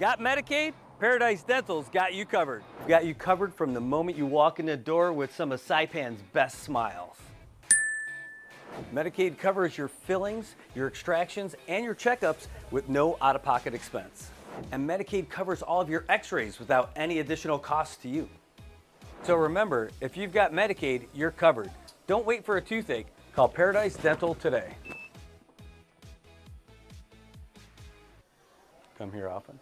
Got Medicaid? Paradise Dental's got you covered. We've got you covered from the moment you walk in the door with some of Saipan's best smiles. Medicaid covers your fillings, your extractions, and your checkups with no out-of-pocket expense. And Medicaid covers all of your x-rays without any additional cost to you. So remember, if you've got Medicaid, you're covered. Don't wait for a toothache. Call Paradise Dental today. Come here often.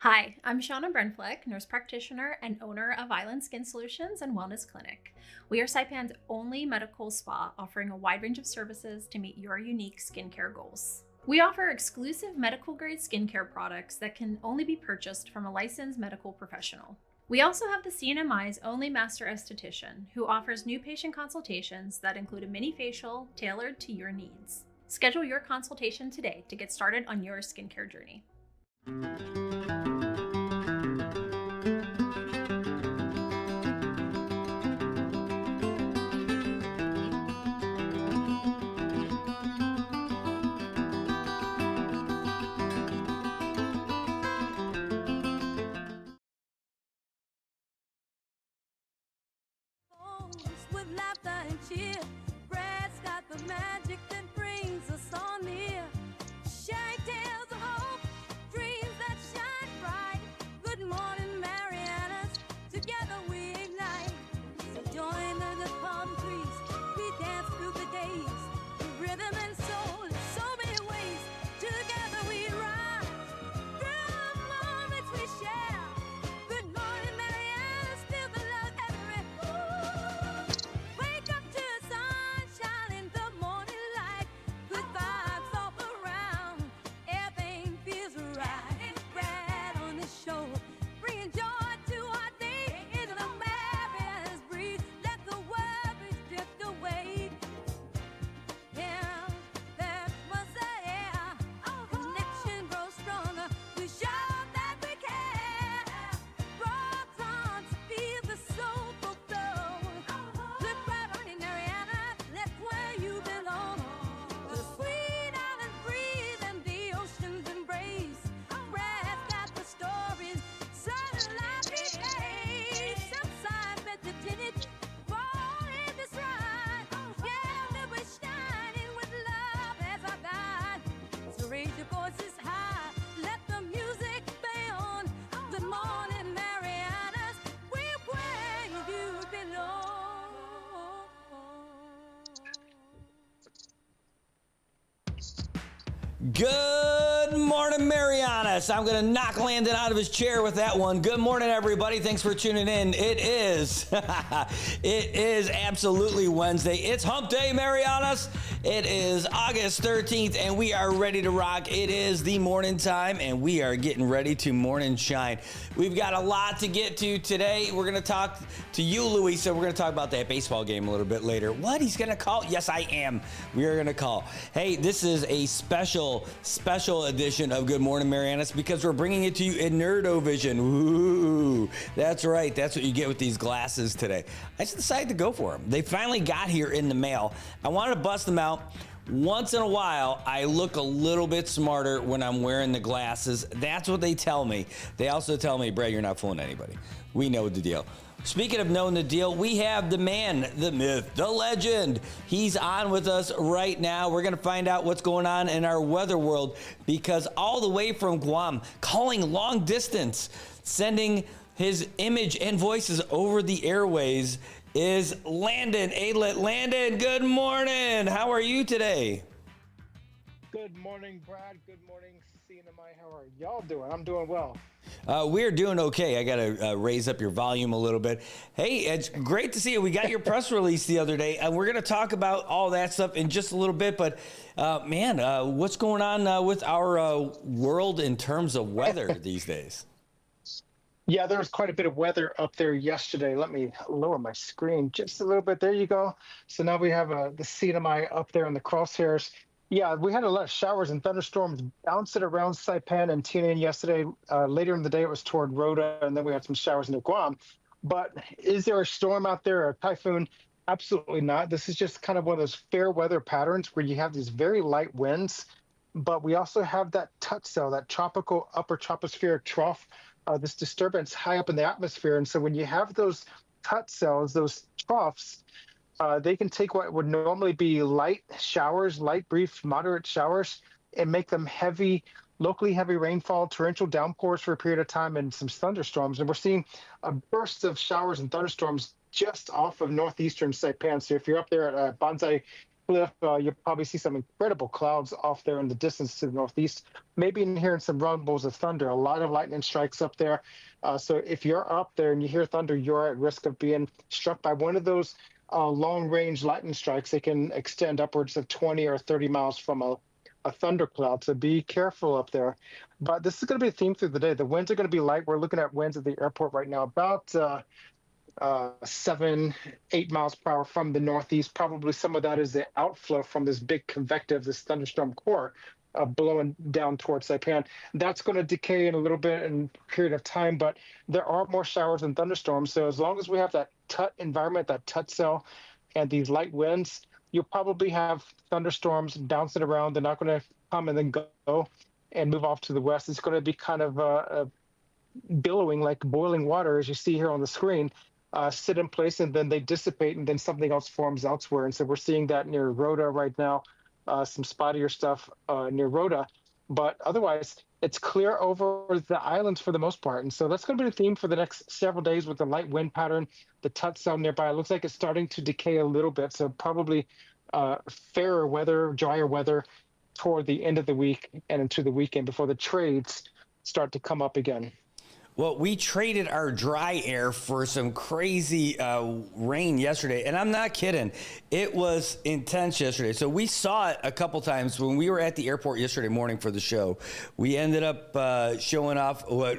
Hi, I'm Shauna Brenfleck, nurse practitioner and owner of Island Skin Solutions and Wellness Clinic. We are Saipan's only medical spa offering a wide range of services to meet your unique skincare goals. We offer exclusive medical grade skincare products that can only be purchased from a licensed medical professional. We also have the CNMI's only master esthetician who offers new patient consultations that include a mini facial tailored to your needs. Schedule your consultation today to get started on your skincare journey. With laughter and cheer, Brad's got the magic that brings us all near. Sharing tales of hope, dreams that shine bright. Good morning, Marianas, together we ignite. So join the palm trees, we dance through the days. With rhythm and soul in so many ways. Together we rise, through the moments we share. Good morning, Marianas, feel the love everywhere. Wake up to the sunshine in the morning light. Good vibes all around, everything feels right. Brad on the show, bringing joy to our day. Into the Marianas breeze, let the worries drift away. Yeah, that was the air. Connection grows stronger. We show that we care. Rock songs feel the soulful flow. Look right on in Mariana, that's where you belong. The sweet island breeze and the ocean's embrace. Brad got the stories, sunlight behave. Southside meditated, fall in the stride. Yeah, we're shining with love as our guide. So raise your voices high, let the music play on. Good morning, Marianas, we're where you belong. Good morning, Marianas. I'm going to knock Landon out of his chair with that one. Good morning, everybody. Thanks for tuning in. It is absolutely Wednesday. It's Hump Day, Marianas. It is August 13th, and we are ready to rock. It is the morning time, and we are getting ready to morning shine. We've got a lot to get to today. We're going to talk to you, Louis, so we're going to talk about that baseball game a little bit later. What? He's going to call? Yes, I am. We are going to call. Hey, this is a special edition of Good Morning Marianas because we're bringing it to you in Nerdovision. Ooh, that's right. That's what you get with these glasses today. I just decided to go for them. They finally got here in the mail. I wanted to bust them out. Once in a while, I look a little bit smarter when I'm wearing the glasses. That's what they tell me. They also tell me, Brad, you're not fooling anybody. We know the deal. Speaking of knowing the deal, we have the man, the myth, the legend. He's on with us right now. We're going to find out what's going on in our weather world because all the way from Guam, calling long distance, sending his image and voices over the airways, is Landon Aidlet. Landon, good morning. How are you today? Good morning, Brad. Good morning, CNMI. How are y'all doing? I'm doing well. We're doing okay. I got to raise up your volume a little bit. Hey, it's great to see you. We got your press release the other day, and we're going to talk about all that stuff in just a little bit. But, what's going on with our world in terms of weather these days? Yeah, there was quite a bit of weather up there yesterday. Let me lower my screen just a little bit. There you go. So now we have the CNMI up there in the crosshairs. Yeah, we had a lot of showers and thunderstorms bouncing around Saipan and Tinian yesterday. Later in the day, it was toward Rota, and then we had some showers near Guam. But is there a storm out there, a typhoon? Absolutely not. This is just kind of one of those fair weather patterns where you have these very light winds, but we also have that touch cell, that tropical upper tropospheric trough, this disturbance high up in the atmosphere. And so when you have those touch cells, those troughs, they can take what would normally be light showers, light, brief, moderate showers, and make them heavy, locally heavy rainfall, torrential downpours for a period of time, and some thunderstorms. And we're seeing a burst of showers and thunderstorms just off of northeastern Saipan. So if you're up there at Banzai Cliff, you'll probably see some incredible clouds off there in the distance to the northeast. Maybe in hearing some rumbles of thunder. A lot of lightning strikes up there. So if you're up there and you hear thunder, you're at risk of being struck by one of those long-range lightning strikes. They can extend upwards of 20 or 30 miles from a thundercloud. So be careful up there. But this is going to be a theme through the day. The winds are going to be light. We're looking at winds at the airport right now about 7, 8 miles per hour from the northeast. Probably some of that is the outflow from this big convective, this thunderstorm core blowing down towards Saipan. That's going to decay in a little bit in a period of time, but there are more showers and thunderstorms. So as long as we have that tut environment, that tut cell, and these light winds, you'll probably have thunderstorms bouncing around. They're not going to come and then go and move off to the west. It's going to be kind of billowing like boiling water, as you see here on the screen. Sit in place, and then they dissipate, and then something else forms elsewhere. And so we're seeing that near Rota right now, some spottier stuff near Rota. But otherwise, it's clear over the islands for the most part. And so that's going to be the theme for the next several days with the light wind pattern, the tut cell nearby. It looks like it's starting to decay a little bit. So probably fairer weather, drier weather toward the end of the week and into the weekend before the trades start to come up again. Well, we traded our dry air for some crazy rain yesterday, and I'm not kidding. It was intense yesterday. So we saw it a couple times when we were at the airport yesterday morning for the show. We ended up showing off what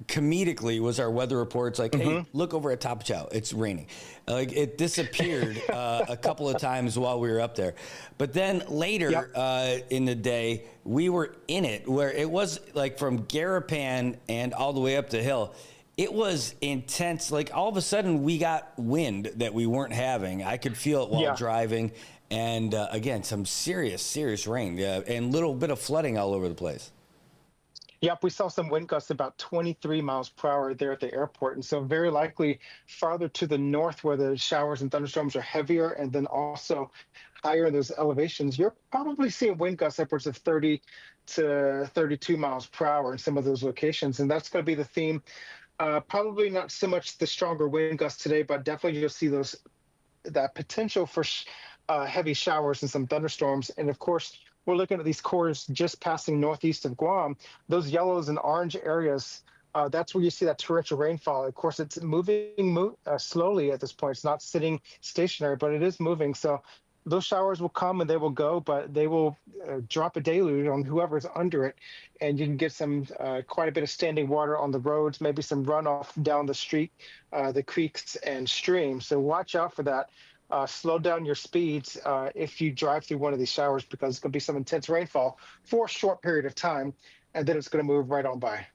comedically was our weather reports. Like, hey, look over at Top Chow. It's raining. Like, it disappeared a couple of times while we were up there. But then later in the day, we were in it, where it was like from Garapan and all the way up the hill. It was intense. Like, all of a sudden we got wind that we weren't having. I could feel it while driving. And again, some serious rain and little bit of flooding all over the place. Yep, we saw some wind gusts about 23 miles per hour there at the airport. And so very likely farther to the north where the showers and thunderstorms are heavier, and then also higher in those elevations, you're probably seeing wind gusts upwards of 30 to 32 miles per hour in some of those locations. And that's going to be the theme. Probably not so much the stronger wind gusts today, but definitely you'll see that potential for heavy showers and some thunderstorms. And of course, we're looking at these cores just passing northeast of Guam. Those yellows and orange areas, that's where you see that torrential rainfall. Of course, it's moving slowly at this point. It's not sitting stationary, but it is moving. So those showers will come and they will go, but they will drop a deluge on whoever's under it. And you can get some quite a bit of standing water on the roads, maybe some runoff down the street, the creeks and streams. So watch out for that. Slow down your speeds if you drive through one of these showers, because it's going to be some intense rainfall for a short period of time, and then it's going to move right on by.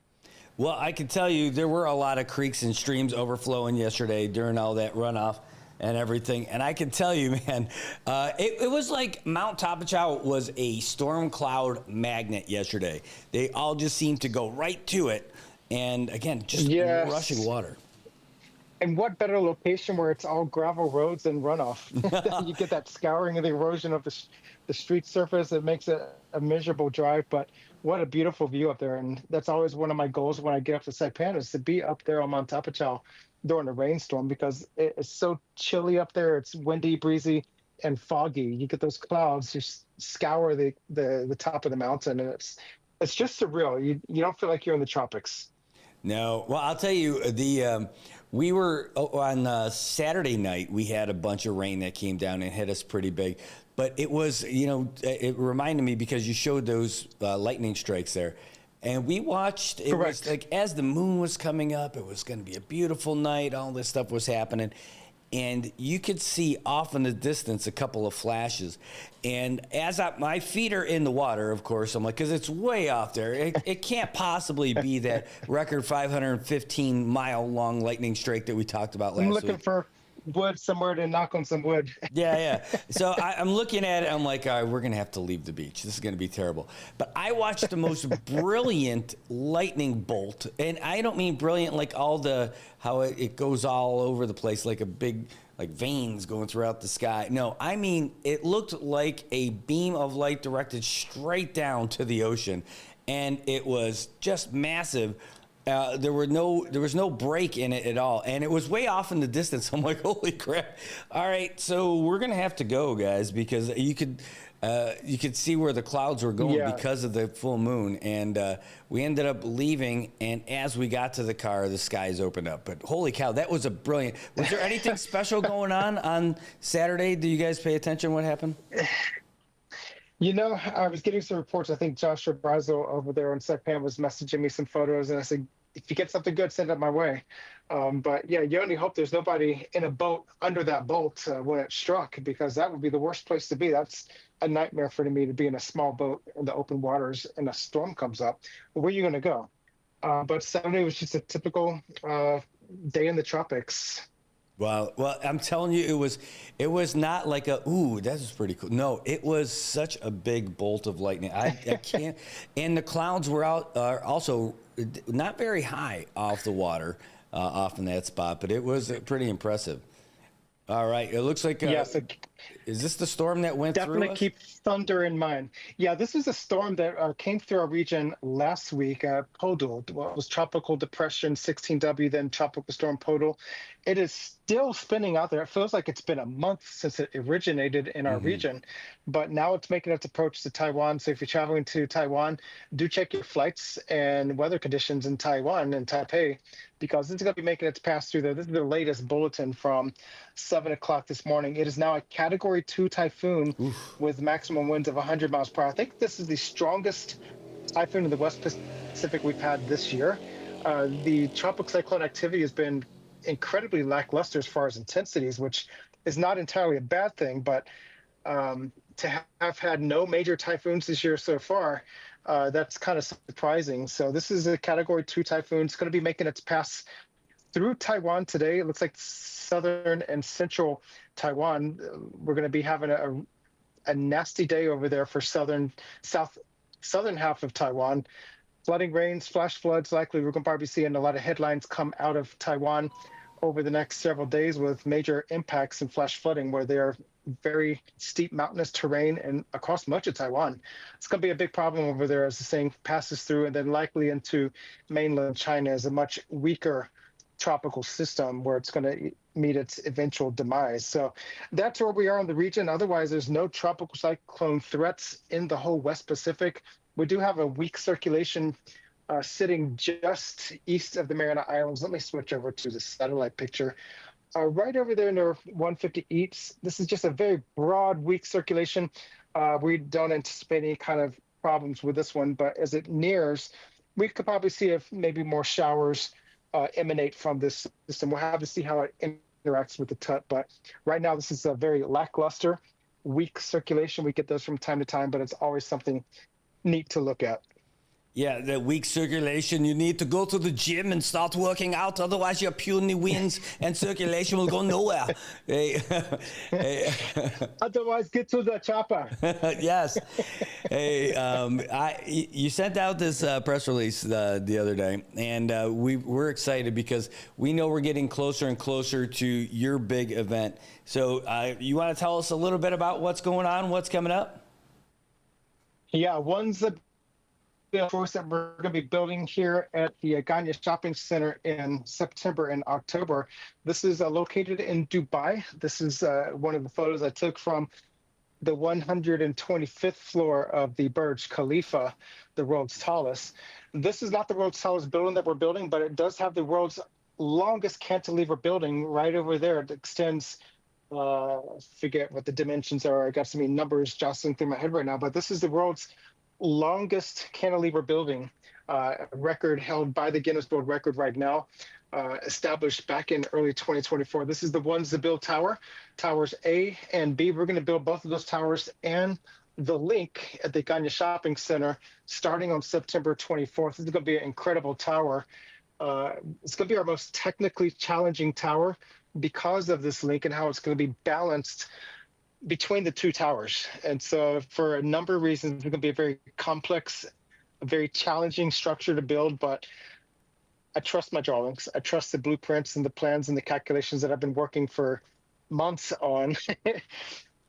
Well, I can tell you there were a lot of creeks and streams overflowing yesterday during all that runoff and everything. And I can tell you, man, it was like Mount Tapachow was a storm cloud magnet yesterday. They all just seemed to go right to it. And again, just rushing water. And what better location where it's all gravel roads and runoff? You get that scouring and the erosion of the street surface. It makes it a miserable drive, but what a beautiful view up there. And that's always one of my goals when I get up to Saipan is to be up there on Mount Tapachau during a rainstorm because it's so chilly up there. It's windy, breezy, and foggy. You get those clouds just scour the top of the mountain, and it's just surreal. You don't feel like you're in the tropics. No, well, I'll tell you, we were on Saturday night. We had a bunch of rain that came down and hit us pretty big, but it was, it reminded me because you showed those lightning strikes there, and we watched. It Correct. was like as the moon was coming up, it was going to be a beautiful night. All this stuff was happening. And you could see off in the distance a couple of flashes. And as my feet are in the water, of course, I'm like, because it's way off there. It can't possibly be that record 515-mile long lightning strike that we talked about last I'm week. looking for wood somewhere to knock on some wood. Yeah. So I'm looking at it. I'm like, all right, we're going to have to leave the beach. This is going to be terrible. But I watched the most brilliant lightning bolt. And I don't mean brilliant like how it goes all over the place like a big, like veins going throughout the sky. No, I mean, it looked like a beam of light directed straight down to the ocean. And it was just massive. There was no break in it at all, and it was way off in the distance. I'm like, holy crap! All right, so we're gonna have to go, guys, because you could see where the clouds were going because of the full moon, and we ended up leaving. And as we got to the car, the skies opened up. But holy cow, that was a brilliant. Was there anything special going on Saturday? Do you guys pay attention? What happened? I was getting some reports. I think Joshua Brazel over there on Saipan was messaging me some photos, and I said, if you get something good, send it my way. But yeah, you only hope there's nobody in a boat under that bolt when it struck, because that would be the worst place to be. That's a nightmare for me to be in a small boat in the open waters and a storm comes up. Where are you going to go? But Saturday was just a typical day in the tropics. Well, I'm telling you, it was not like ooh, that was pretty cool. No, it was such a big bolt of lightning. I can't. And the clouds were also not very high off the water, off in that spot, but it was pretty impressive. All right, it looks like yes. Is this the storm that went through us? Definitely keep thunder in mind. Yeah, this is a storm that came through our region last week. Podul, what was Tropical Depression 16W, then Tropical Storm Podul. It is still spinning out there. It feels like it's been a month since it originated in our region, but now it's making its approach to Taiwan. So if you're traveling to Taiwan, do check your flights and weather conditions in Taiwan and Taipei, because it's going to be making its pass through there. This is the latest bulletin from 7 o'clock this morning. It is now a Category 2 typhoon with maximum winds of 100 miles per hour. I think this is the strongest typhoon in the West Pacific we've had this year. The tropical cyclone activity has been incredibly lackluster as far as intensities, which is not entirely a bad thing, but to have had no major typhoons this year so far, that's kind of surprising. So this is a Category 2 typhoon. It's going to be making its pass through Taiwan today. It looks like southern and central Taiwan. We're going to be having a nasty day over there for southern half of Taiwan. Flooding rains, flash floods likely. We're going to probably be seeing a lot of headlines come out of Taiwan over the next several days with major impacts and flash flooding where there are very steep mountainous terrain and across much of Taiwan. It's going to be a big problem over there as the thing passes through, and then likely into mainland China as a much weaker tropical system where it's going to meet its eventual demise. So that's where we are in the region. Otherwise, there's no tropical cyclone threats in the whole West Pacific. We do have a weak circulation sitting just east of the Mariana Islands. Let me switch over to the satellite picture. Right over there near 150 Eats, this is just a very broad, weak circulation. We don't anticipate any kind of problems with this one, but as it nears, we could probably see if maybe more showers emanate from this system. We'll have to see how it interacts with the TUT, but right now this is a very lackluster, weak circulation. We get those from time to time, but it's always something neat to look at. Yeah, the weak circulation. You need to go to the gym and start working out. Otherwise, your puny wins and circulation will go nowhere. Otherwise, get to the chopper. Yes. Hey, you sent out this press release the other day, and we're excited because we know we're getting closer and closer to your big event. So you want to tell us a little bit about what's going on, what's coming up? Yeah, one's the course that we're going to be building here at the Ganya Shopping Center in September and October. This is located in Dubai. This is one of the photos I took from the 125th floor of the Burj Khalifa, the world's tallest. This is not the world's tallest building that we're building, but it does have the world's longest cantilever building right over there. It extends, forget what the dimensions are. I got so many numbers jostling through my head right now, but this is the world's longest cantilever building, record held by the Guinness World Record right now, established back in early 2024. This is the One Zabil Tower, towers A and B. We're going to build both of those towers and the link at the Ganya Shopping Center starting on September 24th. This is going to be an incredible tower. It's going to be our most technically challenging tower because of this link and how it's going to be balanced between the two towers. And so for a number of reasons, it's going to be a very complex, a very challenging structure to build, but I trust my drawings. I trust the blueprints and the plans and the calculations that I've been working for months on.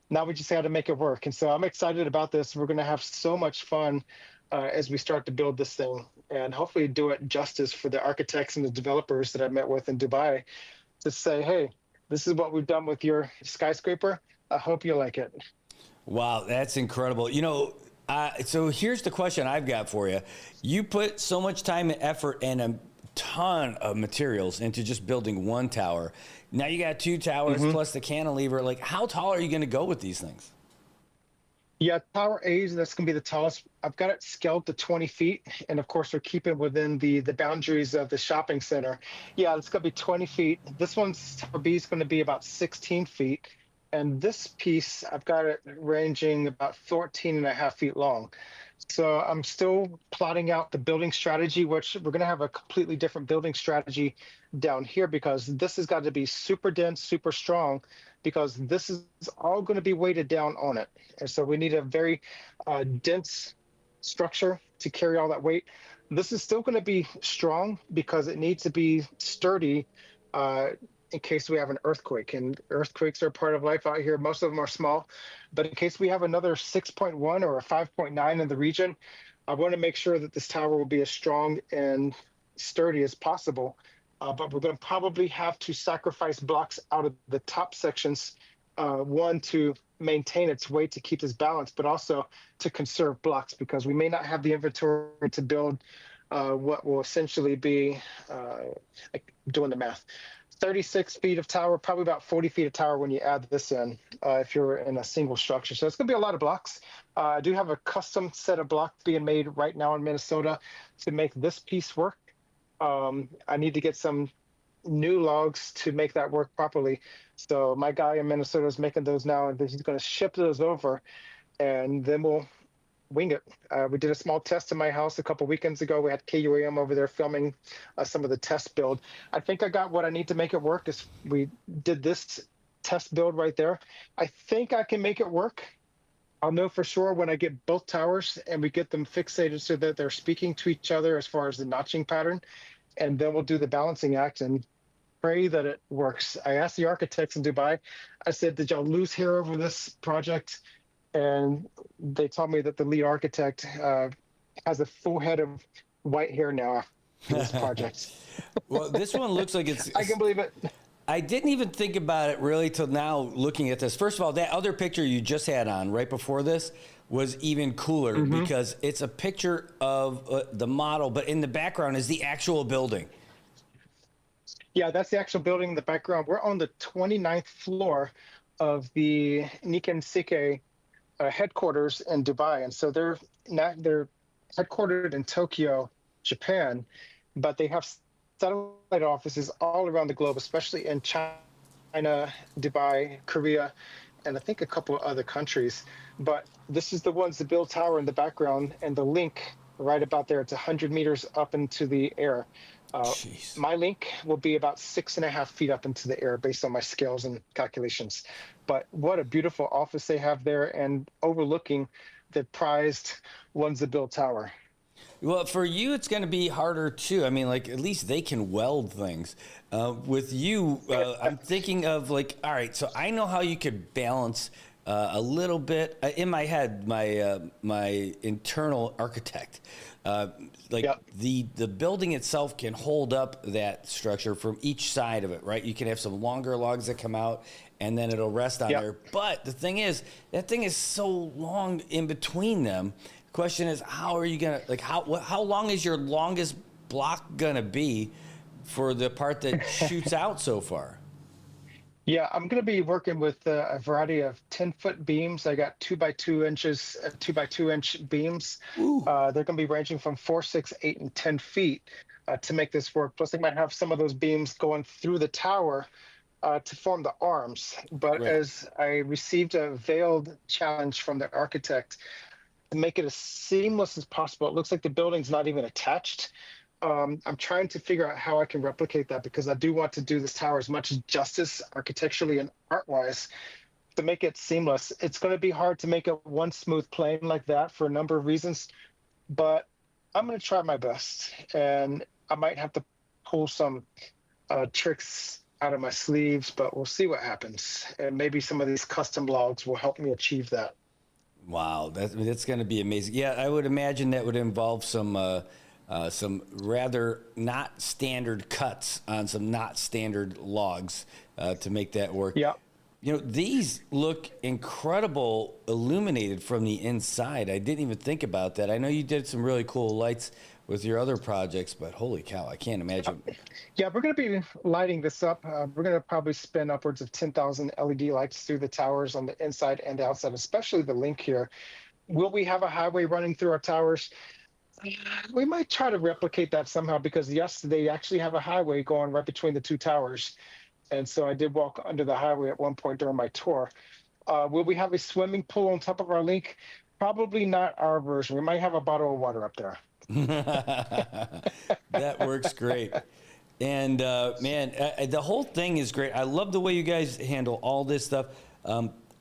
Now we just got to make it work. And so I'm excited about this. We're going to have so much fun as we start to build this thing and hopefully do it justice for the architects and the developers that I met with in Dubai to say, hey, this is what we've done with your skyscraper. I hope you like it. Wow, that's incredible. You know, so here's the question I've got for you. You put so much time and effort and a ton of materials into just building one tower. Now you got two towers plus the cantilever. Like, how tall are you going to go with these things? Yeah, Tower A, that's going to be the tallest. I've got it scaled to 20 feet. And of course, we're keeping within the boundaries of the shopping center. Yeah, it's going to be 20 feet. This one's, Tower B, is going to be about 16 feet. And this piece, I've got it ranging about 14 and a half feet long. So I'm still plotting out the building strategy, which we're going to have a completely different building strategy down here because this has got to be super dense, super strong, because this is all going to be weighted down on it. And so we need a very dense structure to carry all that weight. This is still going to be strong because it needs to be sturdy in case we have an earthquake. And earthquakes are part of life out here. Most of them are small. But in case we have another 6.1 or a 5.9 in the region, I want to make sure that this tower will be as strong and sturdy as possible. But we're going to probably have to sacrifice blocks out of the top sections, one, to maintain its weight to keep this balanced, but also to conserve blocks because we may not have the inventory to build what will essentially be, doing the math, 36 feet of tower, probably about 40 feet of tower when you add this in, if you're in a single structure. So it's going to be a lot of blocks. I do have a custom set of blocks being made right now in Minnesota to make this piece work. I need to get some new logs to make that work properly. So my guy in Minnesota is making those now, and he's going to ship those over, and then we'll wing it. We did a small test in my house a couple weekends ago. We had KUAM over there filming some of the test build. I think I got what I need to make it work. We did this test build right there. I think I can make it work. I'll know for sure when I get both towers and we get them fixated so that they're speaking to each other as far as the notching pattern. And then we'll do the balancing act and pray that it works. I asked the architects in Dubai, I said, did y'all lose hair over this project? And they told me that the lead architect has a full head of white hair now for this project. Well, this one looks like it's... I can believe it. I didn't even think about it really till now looking at this. First of all, that other picture you just had on right before this was even cooler because it's a picture of the model, but in the background is the actual building. Yeah, that's the actual building in the background. We're on the 29th floor of the Nikken Seikei headquarters in Dubai. And so they're headquartered in Tokyo, Japan, but they have satellite offices all around the globe, especially in China, Dubai, Korea, and I think a couple of other countries. But this is the One Zabil Tower in the background, and the link right about there, it's 100 meters up into the air. My link will be about 6.5 feet up into the air based on my scales and calculations. But what a beautiful office they have there and overlooking the prized One Zabil Tower. Well, for you, it's going to be harder too. I mean, like, at least they can weld things. With you, I'm thinking of like, all right, so I know how you could balance a little bit in my head, my internal architect, the building itself can hold up that structure from each side of it, right? You can have some longer logs that come out, and then it'll rest on there. But the thing is, that thing is so long in between them. The question is, how are you gonna how long is your longest block gonna be for the part that shoots out so far? Yeah, I'm going to be working with a variety of 10-foot beams. I got 2 by 2 inches, 2 by 2 inch beams. They're going to be ranging from 4, 6, 8, and 10 feet to make this work. Plus, I might have some of those beams going through the tower to form the arms. But as I received a veiled challenge from the architect to make it as seamless as possible, it looks like the building's not even attached. I'm trying to figure out how I can replicate that, because I do want to do this tower as much justice architecturally and art-wise to make it seamless. It's going to be hard to make it one smooth plane like that for a number of reasons, but I'm going to try my best, and I might have to pull some tricks out of my sleeves, but we'll see what happens. And maybe some of these custom logs will help me achieve that. Wow, that's going to be amazing. Yeah, I would imagine that would involve some rather not standard cuts on some not standard logs to make that work. Yeah. You know, these look incredible illuminated from the inside. I didn't even think about that. I know you did some really cool lights with your other projects, but holy cow, I can't imagine. Yeah, we're going to be lighting this up. We're going to probably spin upwards of 10,000 LED lights through the towers on the inside and outside, especially the link here. Will we have a highway running through our towers? We might try to replicate that somehow, because yes, they actually have a highway going right between the two towers. And so I did walk under the highway at one point during my tour. Will we have a swimming pool on top of our link? Probably not our version. We might have a bottle of water up there. That works great. And man, the whole thing is great. I love the way you guys handle all this stuff.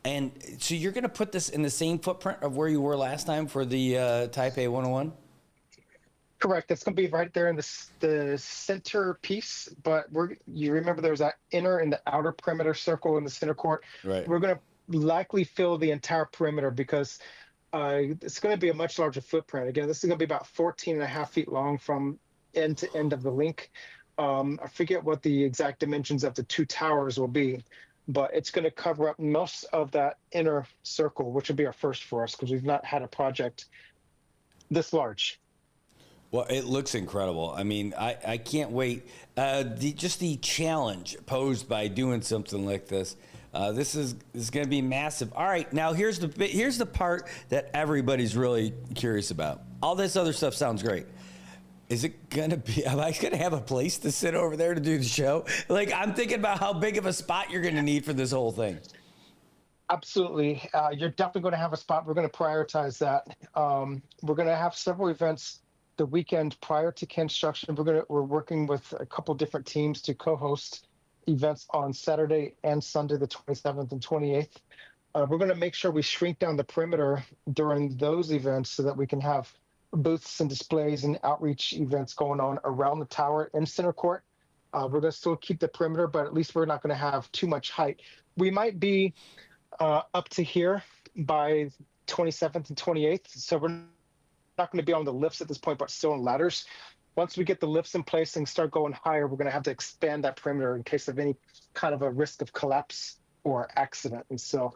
And so you're going to put this in the same footprint of where you were last time for the Taipei 101? Correct. That's going to be right there in the center piece. But you remember there was that inner and the outer perimeter circle in the center court. Right. We're going to likely fill the entire perimeter, because it's going to be a much larger footprint. Again, this is going to be about 14 and a half feet long from end to end of the link. I forget what the exact dimensions of the two towers will be, but it's going to cover up most of that inner circle, which will be our first for us, because we've not had a project this large. Well, it looks incredible. I mean, I can't wait. Just the challenge posed by doing something like this. This is going to be massive. All right, now here's the part that everybody's really curious about. All this other stuff sounds great. Is it going to be, am I going to have a place to sit over there to do the show? Like, I'm thinking about how big of a spot you're going to need for this whole thing. Absolutely. You're definitely going to have a spot. We're going to prioritize that. We're going to have several events the weekend prior to construction. We're working with a couple different teams to co-host events on Saturday and Sunday, the 27th and 28th. We're going to make sure we shrink down the perimeter during those events so that we can have booths and displays and outreach events going on around the tower in center court. We're going to still keep the perimeter, but at least we're not going to have too much height. We might be up to here by 27th and 28th. So we're not going to be on the lifts at this point, but still on ladders. Once we get the lifts in place and start going higher, we're going to have to expand that perimeter in case of any kind of a risk of collapse or accident. And so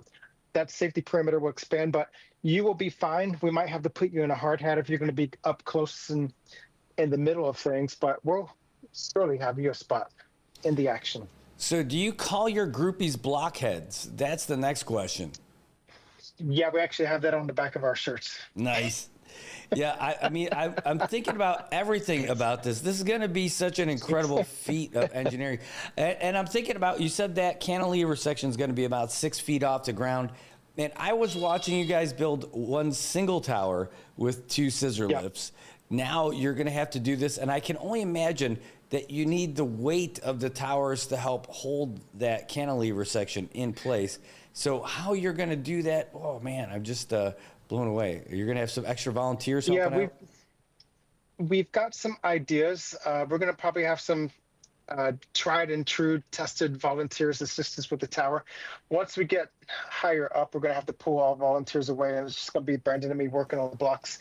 that safety perimeter will expand, but you will be fine. We might have to put you in a hard hat if you're going to be up close and in the middle of things, but we'll surely have you a spot in the action. So do you call your groupies blockheads? That's the next question. Yeah, we actually have that on the back of our shirts. Nice. Yeah, I mean, I'm thinking about everything about this. This is going to be such an incredible feat of engineering. And I'm thinking about, you said that cantilever section is going to be about 6 feet off the ground. And I was watching you guys build one single tower with 2 scissor lifts. Now you're going to have to do this. And I can only imagine that you need the weight of the towers to help hold that cantilever section in place. So how you're going to do that, oh, man, I'm just blown away. You're going to have some extra volunteers helping out? We've got some ideas. We're going to probably have some tried and true, tested volunteers assist us with the tower. Once we get higher up, we're going to have to pull all volunteers away, and it's just going to be Brandon and me working on the blocks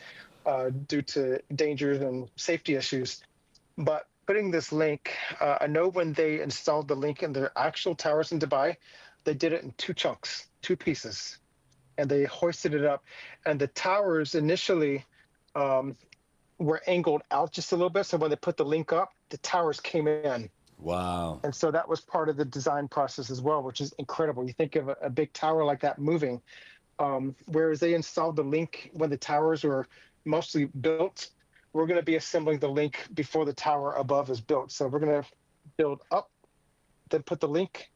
due to dangers and safety issues. But putting this link, I know when they installed the link in their actual towers in Dubai, they did it in two chunks, two pieces, and they hoisted it up. And the towers initially were angled out just a little bit. So when they put the link up, the towers came in. Wow. And so that was part of the design process as well, which is incredible. You think of a big tower like that moving, whereas they installed the link when the towers were mostly built. We're going to be assembling the link before the tower above is built. So we're going to build up, then put the link.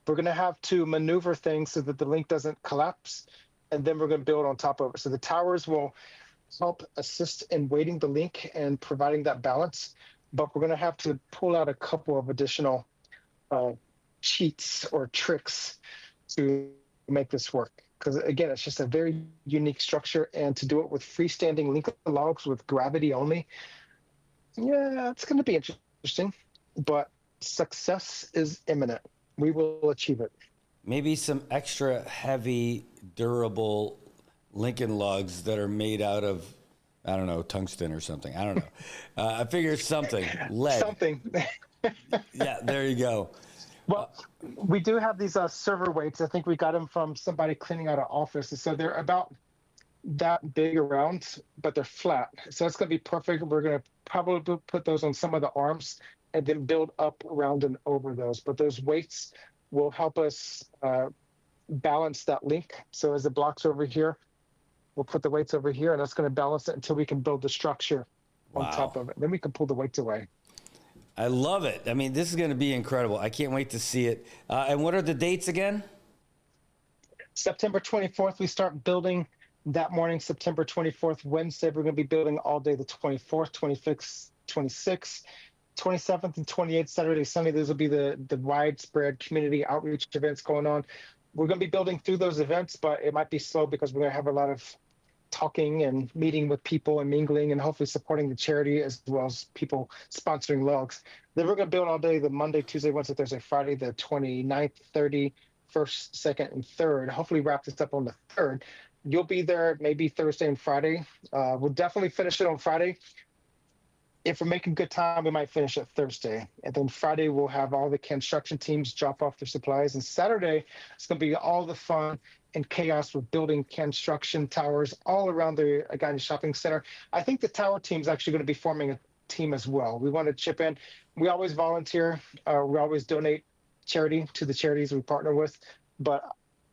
We're going to have to maneuver things so that the link doesn't collapse, and then we're going to build on top of it. So the towers will help assist in weighting the link and providing that balance, but we're going to have to pull out a couple of additional cheats or tricks to make this work. Because again, it's just a very unique structure, and to do it with freestanding link logs with gravity only, yeah, it's going to be interesting, but success is imminent. We will achieve it. Maybe some extra heavy, durable Lincoln logs that are made out of, I don't know, tungsten or something. I don't know. I figure something. Lead. Something. Yeah, there you go. Well, we do have these server weights. I think we got them from somebody cleaning out an office. So they're about that big around, but they're flat. So that's going to be perfect. We're going to probably put those on some of the arms and then build up around and over those. But those weights will help us balance that link. So as the blocks over here, we'll put the weights over here, and that's going to balance it until we can build the structure on top of it. Then we can pull the weights away. I love it. I mean, this is going to be incredible. I can't wait to see it. And what are the dates again? September 24th, we start building that morning. September 24th, Wednesday, we're going to be building all day the 24th, 25th, 26th, 27th, and 28th, Saturday, Sunday. Those will be the widespread community outreach events going on. We're going to be building through those events, but it might be slow because we're going to have a lot of talking and meeting with people and mingling and hopefully supporting the charity as well as people sponsoring logs. Then we're going to build all day the Monday, Tuesday, Wednesday, Thursday, Friday, the 29th, 30th, 1st, 2nd, and 3rd. Hopefully wrap this up on the 3rd. You'll be there maybe Thursday and Friday. We'll definitely finish it on Friday. If we're making good time, we might finish it Thursday. And then Friday, we'll have all the construction teams drop off their supplies. And Saturday, it's going to be all the fun and chaos with building construction towers all around the Agani Shopping Center. I think the tower team is actually going to be forming a team as well. We want to chip in. We always volunteer. We always donate charity to the charities we partner with. But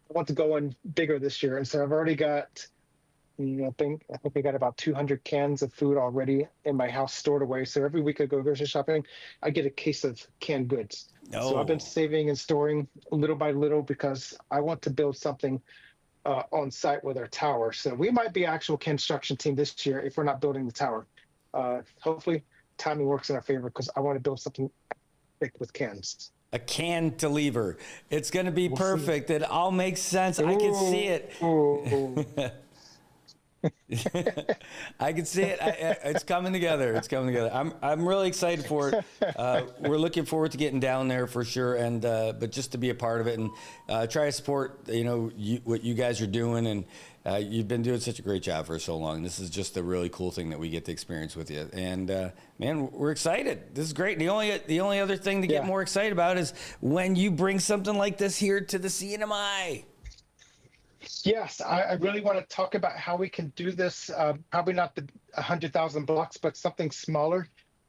I want to go in bigger this year. And so I've already got, I think I got about 200 cans of food already in my house stored away. So every week I go grocery shopping, I get a case of canned goods. So I've been saving and storing little by little because I want to build something on site with our tower. So we might be actual construction team this year if we're not building the tower. Hopefully timing works in our favor because I want to build something big with cans. A cantilever. It's going to be perfect. It all makes sense. I can see it. I can see it. It's coming together. It's coming together. I'm really excited for it. We're looking forward to getting down there for sure, and but just to be a part of it and try to support what you guys are doing, and you've been doing such a great job for so long. This is just a really cool thing that we get to experience with you, and man, we're excited. This is great. The only other thing to get more excited about is when you bring something like this here to the CNMI. Yes, I really want to talk about how we can do this, probably not the 100,000 blocks, but something smaller.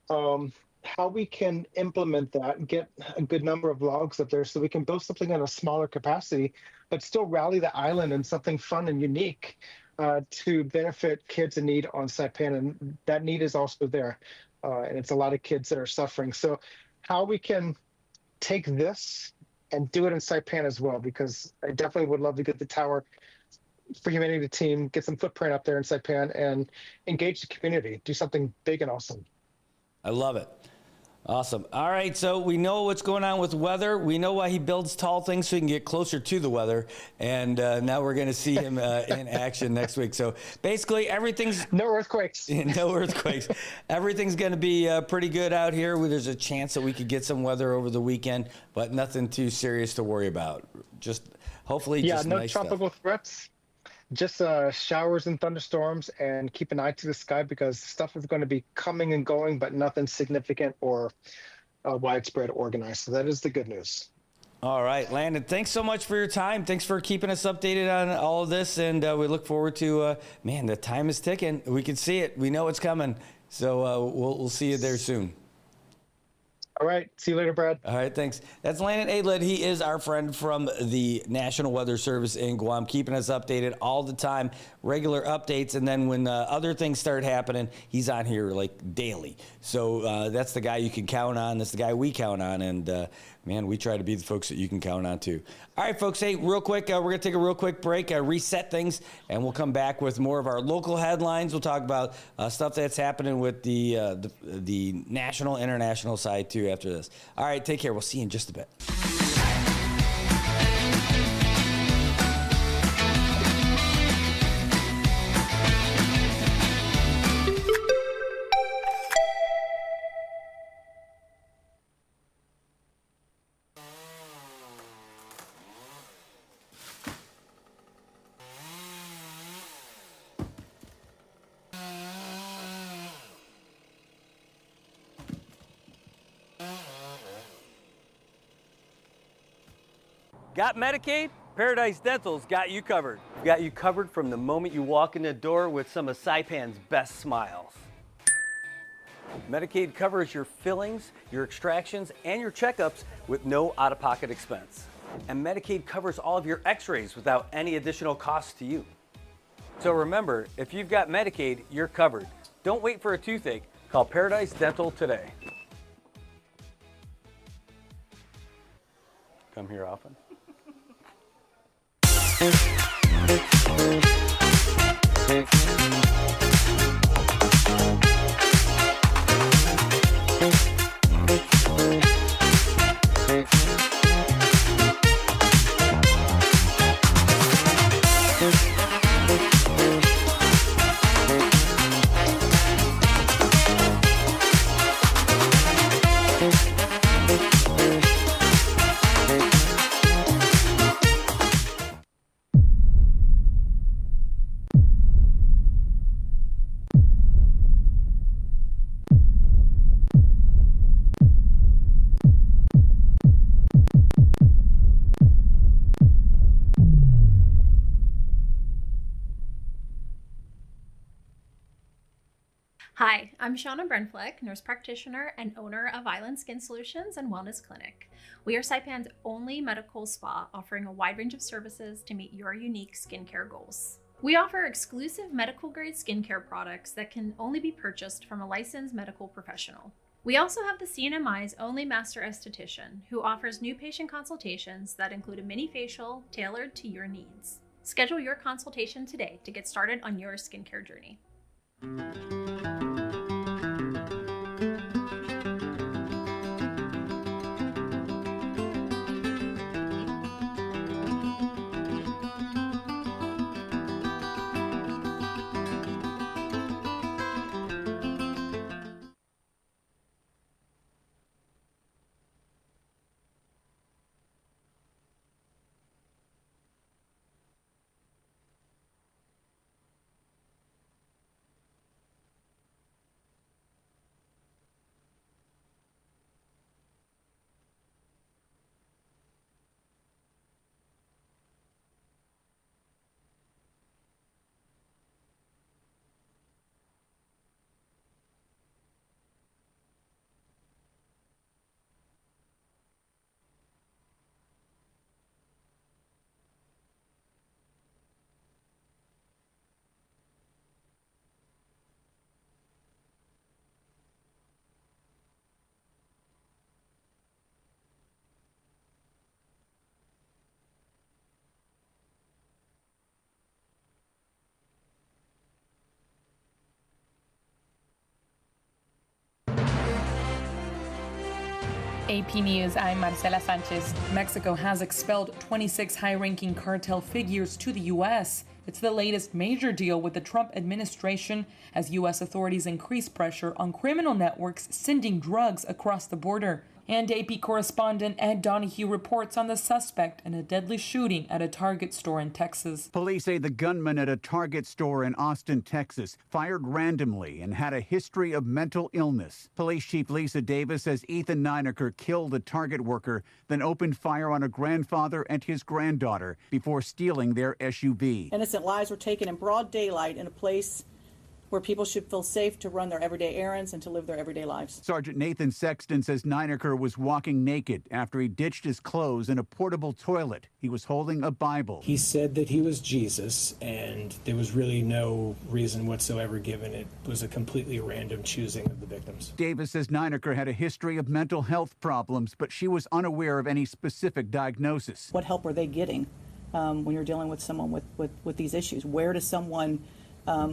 How we can implement that and get a good number of logs up there so we can build something in a smaller capacity, but still rally the island and something fun and unique to benefit kids in need on Saipan. And that need is also there. And it's a lot of kids that are suffering. So how we can take this and do it in Saipan as well, because I definitely would love to get the Tower for Humanity team, get some footprint up there in Saipan and engage the community, do something big and awesome. I love it. Awesome. All right, so we know what's going on with weather. We know why he builds tall things so he can get closer to the weather. And now we're going to see him in action next week. So basically, everything's No earthquakes. no earthquakes. Everything's going to be pretty good out here. There's a chance that we could get some weather over the weekend, but nothing too serious to worry about. Just hopefully, Yeah, just no nice tropical threats. Just showers and thunderstorms, and keep an eye to the sky because stuff is going to be coming and going, but nothing significant or widespread organized. So that is the good news. All right, Landon, thanks so much for your time. Thanks for keeping us updated on all of this. And we look forward to, man, the time is ticking. We can see it. We know it's coming. So we'll see you there soon. All right. See you later, Brad. All right, thanks. That's Landon Adlid. He is our friend from the National Weather Service in Guam, keeping us updated all the time, regular updates. And then when other things start happening, he's on here like daily. So that's the guy you can count on. That's the guy we count on. And man, we try to be the folks that you can count on too. All right, folks. Hey, real quick, we're going to take a real quick break, reset things, and we'll come back with more of our local headlines. We'll talk about stuff that's happening with the national, international side too after this. All right, take care. We'll see you in just a bit. Got Medicaid? Paradise Dental's got you covered. We've got you covered from the moment you walk in the door with some of Saipan's best smiles. Medicaid covers your fillings, your extractions, and your checkups with no out-of-pocket expense. And Medicaid covers all of your x-rays without any additional cost to you. So remember, if you've got Medicaid, you're covered. Don't wait for a toothache. Call Paradise Dental today. Come here often. Hi, I'm Shauna Brenfleck, nurse practitioner and owner of Island Skin Solutions and Wellness Clinic. We are Saipan's only medical spa offering a wide range of services to meet your unique skincare goals. We offer exclusive medical grade skincare products that can only be purchased from a licensed medical professional. We also have the CNMI's only master esthetician who offers new patient consultations that include a mini facial tailored to your needs. Schedule your consultation today to get started on your skincare journey. AP News, I'm Marcela Sanchez. Mexico has expelled 26 high-ranking cartel figures to the U.S. It's the latest major deal with the Trump administration as U.S. authorities increase pressure on criminal networks sending drugs across the border. And AP correspondent Ed Donahue reports on the suspect in a deadly shooting at a Target store in Texas. Police say the gunman at a Target store in Austin, Texas, fired randomly and had a history of mental illness. Police Chief Lisa Davis says Ethan Nineker killed a Target worker, then opened fire on a grandfather and his granddaughter before stealing their SUV. Innocent lives were taken in broad daylight in a place where people should feel safe to run their everyday errands and to live their everyday lives. Sergeant Nathan Sexton says Nineker was walking naked after he ditched his clothes in a portable toilet. He was holding a Bible. He said that he was Jesus, and there was really no reason whatsoever given. It was a completely random choosing of the victims. Davis says Nineker had a history of mental health problems, but she was unaware of any specific diagnosis. What help are they getting when you're dealing with someone with these issues? Where does someone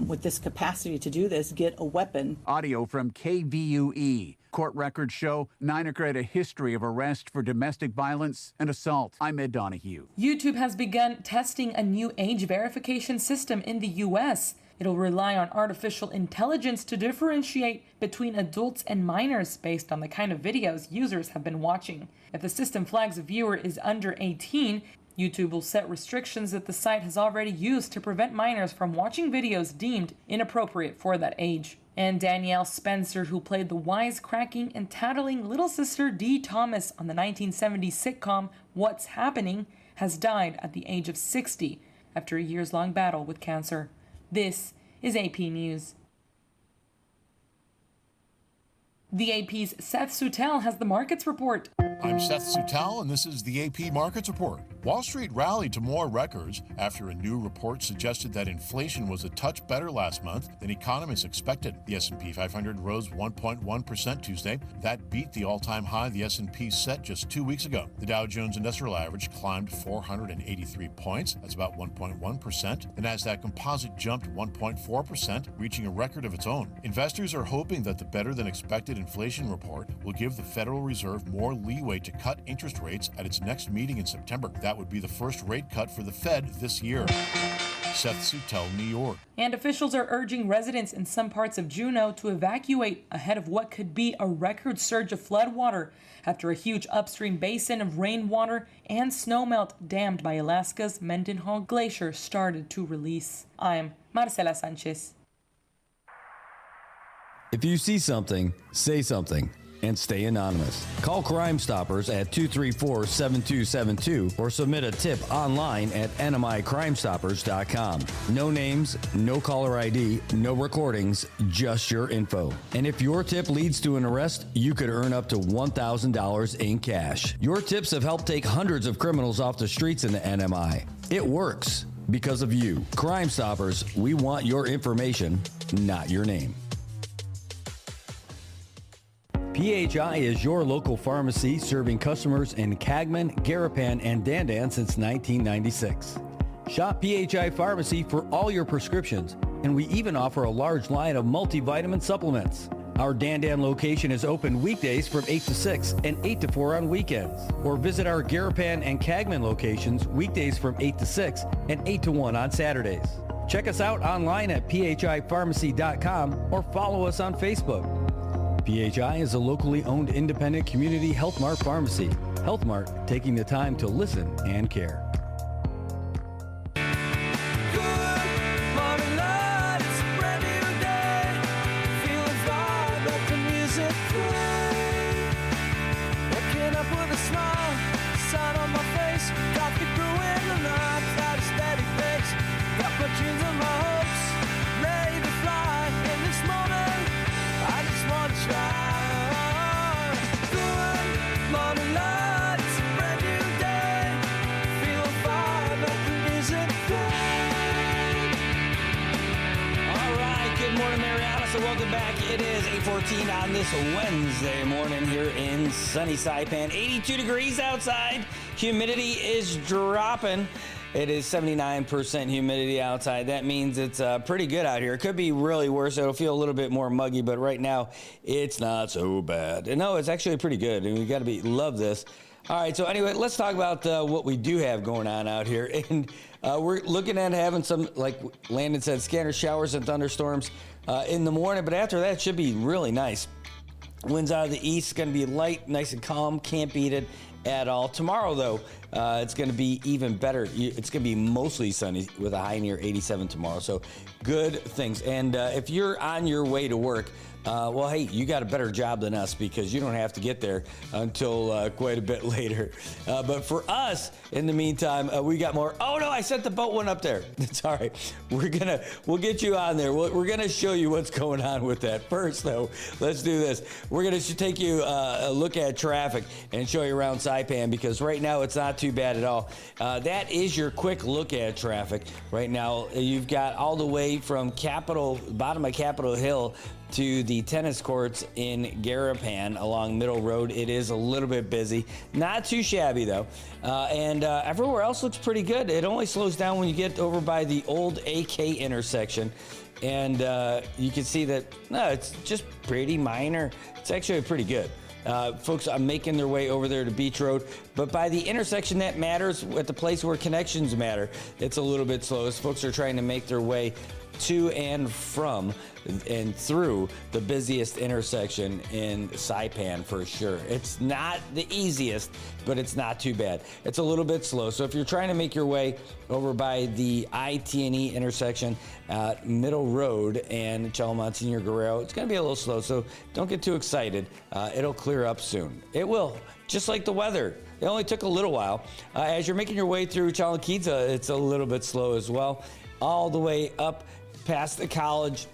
with this capacity to do this get a weapon? Audio from KVUE. Court records show Nineker had a history of arrest for domestic violence and assault. I'm Ed Donahue. YouTube has begun testing a new age verification system in the U.S. It'll rely on artificial intelligence to differentiate between adults and minors based on the kind of videos users have been watching. If the system flags a viewer is under 18, YouTube will set restrictions that the site has already used to prevent minors from watching videos deemed inappropriate for that age. And Danielle Spencer, who played the wisecracking and tattling little sister Dee Thomas on the 1970s sitcom What's Happening, has died at the age of 60 after a years-long battle with cancer. This is AP News. The AP's Seth Sutel has the markets report. I'm Seth Sutel, and this is the AP Markets Report. Wall Street rallied to more records after a new report suggested that inflation was a touch better last month than economists expected. The S&P 500 rose 1.1% Tuesday. That beat the all-time high the S&P set just 2 weeks ago. The Dow Jones Industrial Average climbed 483 points. That's about 1.1%. The Nasdaq Composite jumped 1.4%, reaching a record of its own. Investors are hoping that the better-than-expected inflation report will give the Federal Reserve more leeway to cut interest rates at its next meeting in September. That would be the first rate cut for the Fed this year. Seth Sutel, New York. And officials are urging residents in some parts of Juneau to evacuate ahead of what could be a record surge of floodwater after a huge upstream basin of rainwater and snowmelt dammed by Alaska's Mendenhall Glacier started to release. I'm Marcela Sanchez. If you see something, say something, and stay anonymous. Call Crime Stoppers at 234-7272 or submit a tip online at nmicrimestoppers.com. No names, no caller ID, no recordings, just your info. And if your tip leads to an arrest, you could earn up to $1,000 in cash. Your tips have helped take hundreds of criminals off the streets in the NMI. It works because of you. Crime Stoppers, we want your information, not your name. PHI is your local pharmacy serving customers in Cagman, Garapan, and Dandan since 1996. Shop PHI Pharmacy for all your prescriptions, and we even offer a large line of multivitamin supplements. Our Dandan location is open weekdays from 8 to 6 and 8 to 4 on weekends. Or visit our Garapan and Cagman locations weekdays from 8 to 6 and 8 to 1 on Saturdays. Check us out online at phipharmacy.com or follow us on Facebook. PHI is a locally owned independent community Health Mart pharmacy. Health Mart, taking the time to listen and care. Welcome back. It is 8:14 on this Wednesday morning here in sunny Saipan. 82 degrees outside. Humidity is dropping. It is 79% humidity outside. That means it's pretty good out here. It could be really worse. It'll feel a little bit more muggy, but right now it's not so bad. And no, it's actually pretty good, and we got to love this. All right, so anyway, let's talk about what we do have going on out here. And we're looking at having some, like Landon said, scattered showers and thunderstorms in the morning, but after that, it should be really nice. Winds out of the east, going to be light, nice and calm, can't beat it at all. Tomorrow, though, it's going to be even better. It's going to be mostly sunny with a high near 87 tomorrow, so good things. And if you're on your way to work, well, hey, you got a better job than us because you don't have to get there until quite a bit later. But for us, in the meantime, we got more. Oh no, I set the boat one up there. It's all right. We'll get you on there. We're gonna show you what's going on with that. First, though, let's do this. We're gonna take you a look at traffic and show you around Saipan because right now it's not too bad at all. That is your quick look at traffic right now. You've got all the way from bottom of Capitol Hill to the tennis courts in Garapan along Middle Road. It is a little bit busy. Not too shabby, though. And everywhere else looks pretty good. It only slows down when you get over by the old AK intersection. And you can see that, no, it's just pretty minor. It's actually pretty good. Folks are making their way over there to Beach Road, but by the intersection that matters, at the place where connections matter, it's a little bit slow as folks are trying to make their way to and from and through the busiest intersection in Saipan for sure. It's not the easiest, but it's not too bad. It's a little bit slow. So if you're trying to make your way over by the I-T&E intersection at Middle Road and Chelo Monsignor Guerrero, it's going to be a little slow. So don't get too excited. It'll clear up soon. It will, just like the weather. It only took a little while. As you're making your way through Chalakitza, it's a little bit slow as well. All the way up past the college.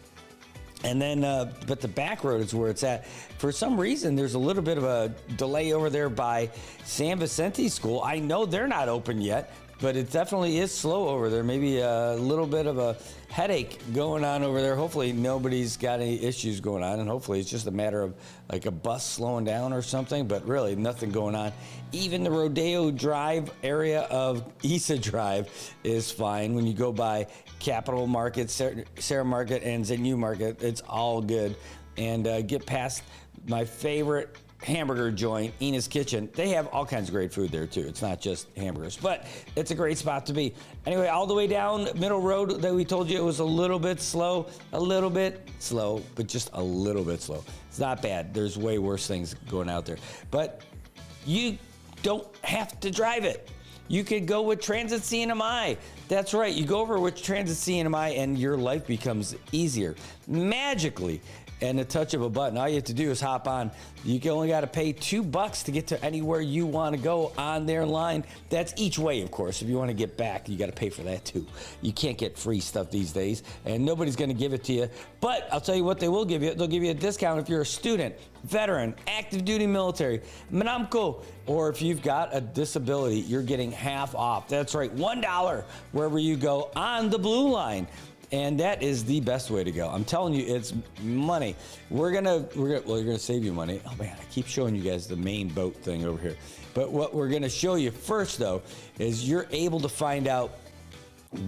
And then, but the back road is where it's at. For some reason, there's a little bit of a delay over there by San Vicente School. I know they're not open yet, but it definitely is slow over there. Maybe a little bit of a headache going on over there. Hopefully nobody's got any issues going on, and hopefully it's just a matter of like a bus slowing down or something, but really nothing going on. Even the Rodeo Drive area of Isa Drive is fine. When you go by Capitol Market, Sarah Market, and Zenu Market, it's all good. And get past my favorite hamburger joint, Ina's Kitchen. They have all kinds of great food there too. It's not just hamburgers, but it's a great spot to be. Anyway, all the way down Middle Road that we told you it was a little bit slow, but just a little bit slow. It's not bad. There's way worse things going out there, but you don't have to drive it. You could go with Transit CNMI. That's right. You go over with Transit CNMI and your life becomes easier magically. And a touch of a button. All you have to do is hop on. You only got to pay $2 to get to anywhere you want to go on their line. That's each way, of course. If you want to get back, you got to pay for that too. You can't get free stuff these days, and nobody's going to give it to you. But I'll tell you what they will give you. They'll give you a discount if you're a student, veteran, active duty military, Manamco, or if you've got a disability, you're getting half off. That's right, $1 wherever you go on the Blue Line. And that is the best way to go. I'm telling you, it's money. Well, you're gonna save you money. Oh man, I keep showing you guys the main boat thing over here. But what we're gonna show you first though, is you're able to find out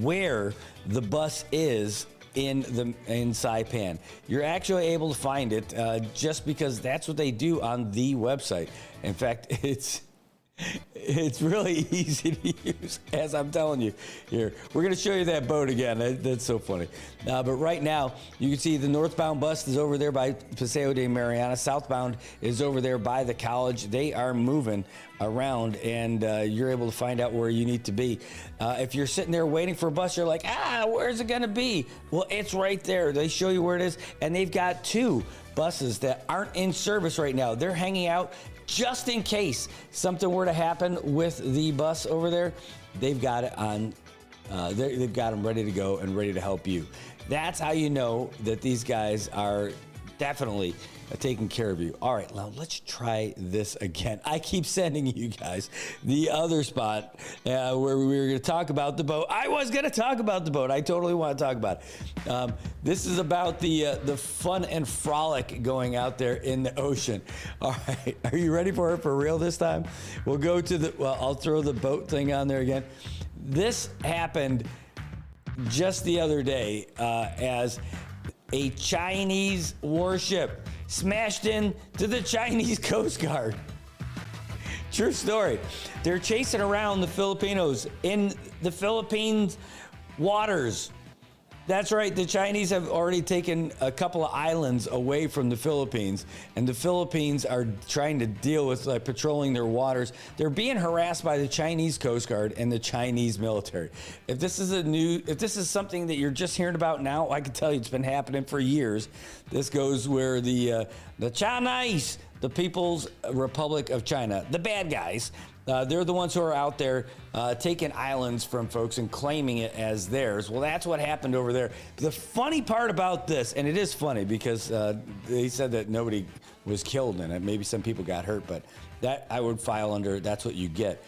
where the bus is in Saipan. You're actually able to find it just because that's what they do on the website. In fact, it's really easy to use, as I'm telling you here. We're going to show you that boat again. That's so funny. But right now, you can see the northbound bus is over there by Paseo de Marianas. Southbound is over there by the college. They are moving around, and you're able to find out where you need to be. If you're sitting there waiting for a bus, you're like, where's it going to be? Well, it's right there. They show you where it is, and they've got 2 buses that aren't in service right now. They're hanging out just in case something were to happen with the bus over there. They've got it on. They've got them ready to go and ready to help you. That's how you know that these guys are definitely taking care of you. All right, now let's try this again. I keep sending you guys the other spot where we were going to talk about the boat. I was going to talk about the boat. I totally want to talk about it. This is about the fun and frolic going out there in the ocean. All right, are you ready for it for real this time? We'll go to the, well, I'll throw the boat thing on there again. This happened just the other day as a Chinese warship smashed into the Chinese Coast Guard. True story. They're chasing around the Filipinos in the Philippines waters. That's right. The Chinese have already taken a couple of islands away from the Philippines, and the Philippines are trying to deal with patrolling their waters. They're being harassed by the Chinese Coast Guard and the Chinese military. If this is something that you're just hearing about now, I can tell you it's been happening for years. This goes where the Chinese, the People's Republic of China, the bad guys, they're the ones who are out there taking islands from folks and claiming it as theirs. Well, that's what happened over there. The funny part about this, and it is funny because they said that nobody was killed in it. Maybe some people got hurt, but that I would file under, that's what you get.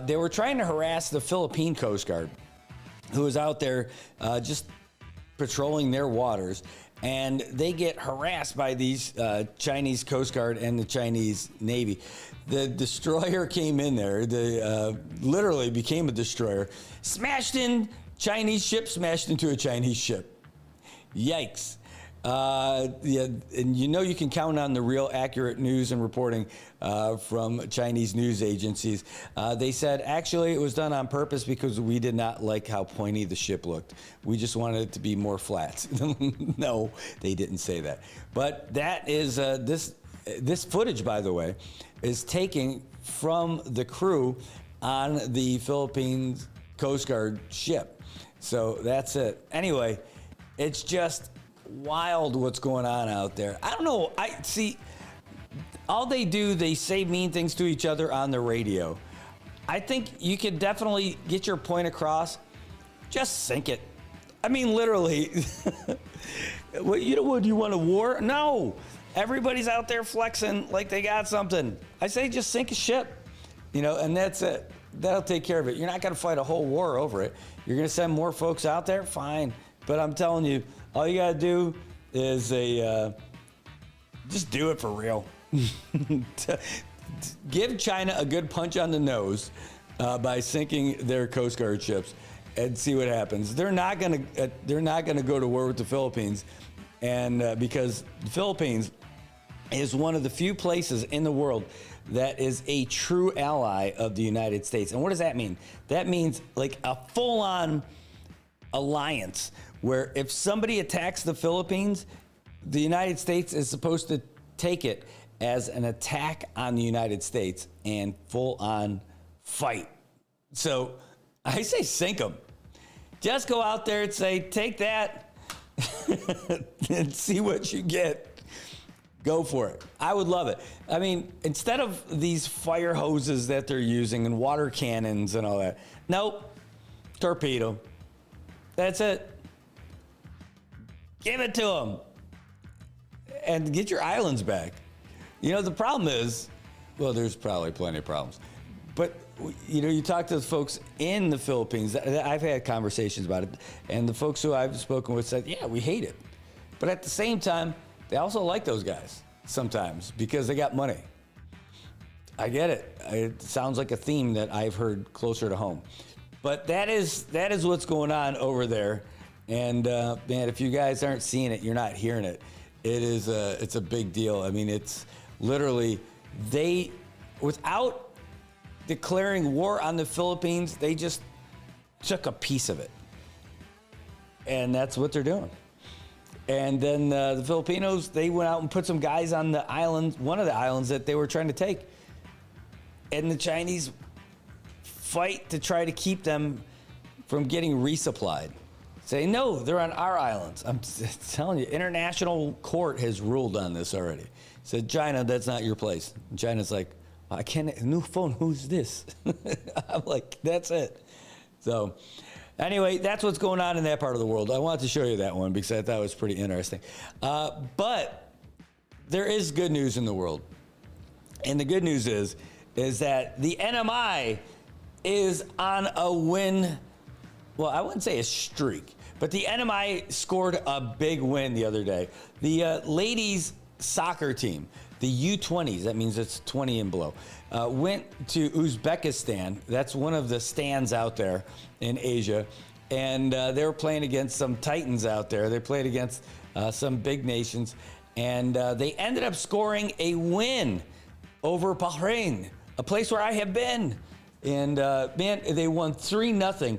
They were trying to harass the Philippine Coast Guard, who was out there just patrolling their waters. And they get harassed by these Chinese Coast Guard and the Chinese Navy. The destroyer came in there, literally became a destroyer, smashed in Chinese ship, smashed into a Chinese ship. Yikes. Yeah, and you can count on the real accurate news and reporting from Chinese news agencies. They said, actually, it was done on purpose because we did not like how pointy the ship looked. We just wanted it to be more flat. No, they didn't say that. But that is, this footage, by the way, is taken from the crew on the Philippines Coast Guard ship. So that's it. Anyway, it's just wild what's going on out there. I don't know. I see. All they do, they say mean things to each other on the radio. I think you could definitely get your point across. Just sink it. I mean, literally. What, do you want a war? No. Everybody's out there flexing like they got something. I say just sink a ship, and that's it. That'll take care of it. You're not going to fight a whole war over it. You're going to send more folks out there? Fine. But I'm telling you, all you got to do is just do it for real. Give China a good punch on the nose by sinking their Coast Guard ships and see what happens. They're not going to go to war with the Philippines, and because the Philippines is one of the few places in the world that is a true ally of the United States. And what does that mean? That means like a full-on alliance where if somebody attacks the Philippines, the United States is supposed to take it as an attack on the United States and full-on fight. So I say sink them. Just go out there and say, take that and see what you get. Go for it. I would love it. I mean, instead of these fire hoses that they're using and water cannons and all that, nope, torpedo. That's it. Give it to them and get your islands back. The problem is, well, there's probably plenty of problems, but you talk to the folks in the Philippines. I've had conversations about it, and the folks who I've spoken with said, yeah, we hate it. But at the same time, they also like those guys sometimes because they got money. I get it. It sounds like a theme that I've heard closer to home. But that is what's going on over there. And man, if you guys aren't seeing it, you're not hearing it. It's a big deal. I mean, it's literally without declaring war on the Philippines, they just took a piece of it. And that's what they're doing. And then the Filipinos, they went out and put some guys on the island, one of the islands that they were trying to take. And the Chinese fight to try to keep them from getting resupplied. Say, no, they're on our islands. I'm telling you, international court has ruled on this already. Said, China, that's not your place. And China's like, I can't, new phone, who's this? I'm like, that's it. So anyway, that's what's going on in that part of the world. I wanted to show you that one because I thought it was pretty interesting. But there is good news in the world. And the good news is that the NMI is on a win. Well, I wouldn't say a streak, but the NMI scored a big win the other day. The ladies soccer team, the U20s, that means it's 20 and below, went to Uzbekistan. That's one of the stands out there in Asia. And they were playing against some titans out there. They played against some big nations. And they ended up scoring a win over Bahrain, a place where I have been. And man, they won 3-0.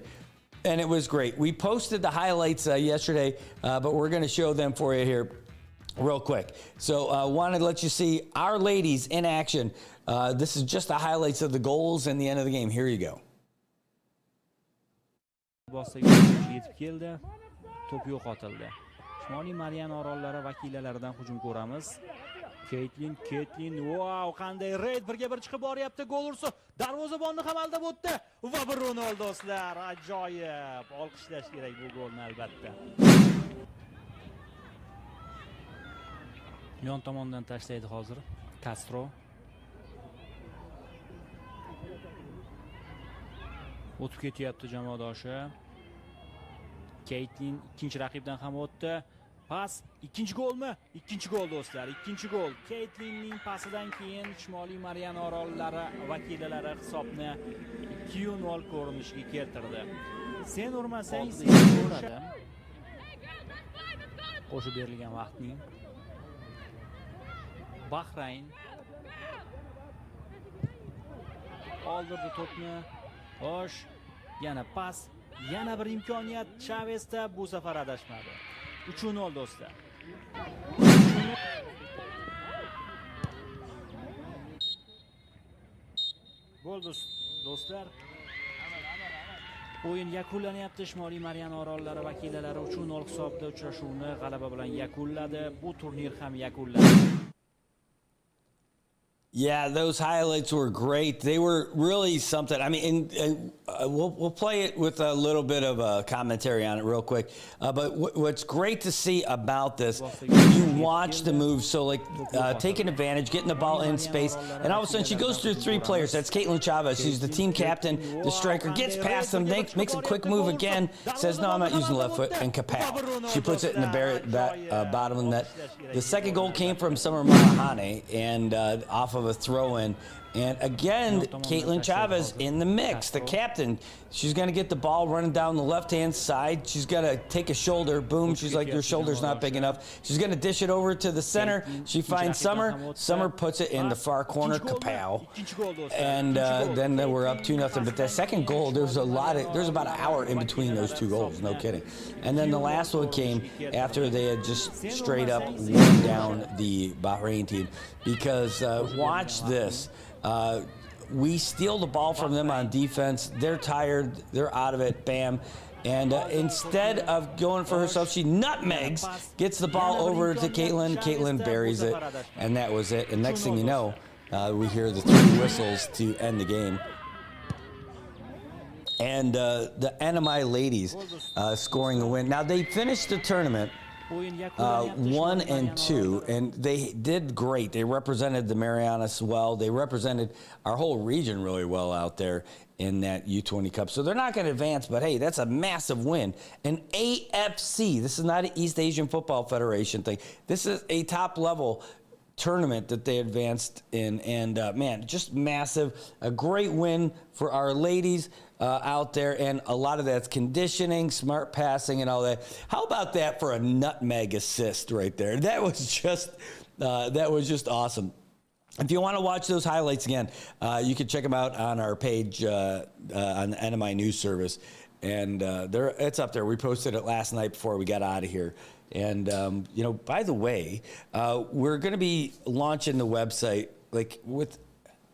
And it was great. We posted the highlights yesterday, but we're going to show them for you here real quick. So I wanted to let you see our ladies in action. This is just the highlights of the goals and the end of the game. Here you go. yetib keldi, to'p yo'qotildi. Shimoliy Mariana orollari vakillalaridan hujum ko'ramiz. Keytlin, wow, qanday reyd, birga bir chiqib boryapti, gol ursa, darvozabonni ham aldab o'tdi va Bruno do'stlar, ajoyib. Olqishlash kerak bu golni albatta. Yon tomondan tashlaydi hozir Castro. O'tib ketyapti jamoadoshi. Keytlin ikkinchi raqibdan ham o'tdi. Pas, ikkinchi golmi? Ikkinchi gol do'stlar, ikkinchi gol. Keytlinning pasidan keyin Shimoliy Mariana orollari vakillalari hisobni 2-0 ko'rinishiga keltirdi. Sen urmasang sen uradi. Qo'shib berilgan vaqtning Bahrayn oldirdi to'pni. Xo'sh, yana pas, yana bir imkoniyat Chavesda, bu safar adashmadi. 3-0 do'stlar. Gol do'stlar. O'yin yakunlanyapti. Shimoliy Mariana orollari vakillalari 3-0 hisobda uchrashuvni g'alaba bilan yakunladi. Bu turnir ham yakunlandi. Yeah, those highlights were great. They were really something. I mean, we'll play it with a little bit of a commentary on it real quick. But what's great to see about this, you watch the move. So, like, taking advantage, getting the ball in space, and all of a sudden she goes through 3 players. That's Caitlin Chavez. She's the team captain, the striker, gets past them, makes a quick move again, says, no, I'm not using the left foot, and kapow. She puts it in the bottom of the net. The second goal came from Summer Marahane, and off of a throw-in. And again, Caitlin Chavez in the mix, the captain. She's going to get the ball running down the left-hand side. She's got to take a shoulder. Boom. She's like, your shoulder's not big enough. She's going to dish it over to the center. She finds Summer. Summer puts it in the far corner. Kapow. And then we're up 2-0. But that second goal, there's about an hour in between those 2 goals. No kidding. And then the last one came after they had just straight up won down the Bahrain team. Because watch this. We steal the ball from them on defense. They're tired. They're out of it. Bam. And instead of going for herself, she nutmegs, gets the ball over to Caitlin. Caitlin buries it, and that was it. And next thing you know, we hear the 3 whistles to end the game. And the NMI ladies scoring a win. Now, they finished the tournament 1-2, and they did great. They represented the Marianas well. They represented our whole region really well out there in that U20 Cup. So they're not going to advance, but hey, that's a massive win. An AFC, this is not an East Asian Football Federation thing. This is a top-level tournament that they advanced in, and man, just massive. A great win for our ladies out there, and a lot of that's conditioning, smart passing, and all that. How about that for a nutmeg assist right there? That was just awesome. If you want to watch those highlights again, you can check them out on our page on the NMI News Service, and it's up there. We posted it last night before we got out of here. And, you know, by the way, we're going to be launching the website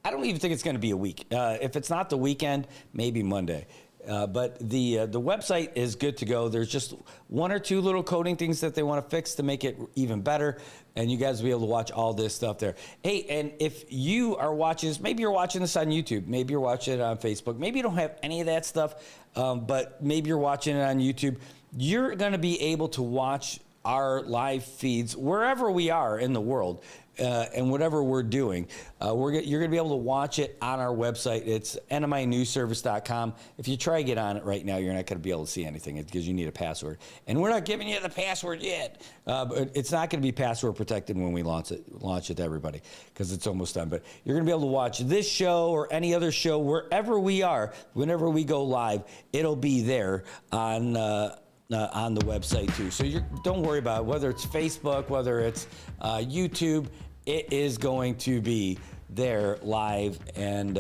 I don't even think it's going to be a week. If it's not the weekend, maybe Monday. But the website is good to go. There's just 1 or 2 little coding things that they want to fix to make it even better. And you guys will be able to watch all this stuff there. Hey, and if you are watching this, maybe you're watching this on YouTube. Maybe you're watching it on Facebook. Maybe you don't have any of that stuff, but maybe you're watching it on YouTube. You're going to be able to watch our live feeds wherever we are in the world. and whatever we're doing. You're going to be able to watch it on our website. It's nminewsservice.com. If you try to get on it right now, you're not going to be able to see anything because you need a password. And we're not giving you the password yet. But it's not going to be password protected when we launch it to everybody because it's almost done. But you're going to be able to watch this show or any other show wherever we are, whenever we go live. It'll be there on the website too. So don't worry about it, whether it's Facebook, whether it's YouTube. It is going to be there live, and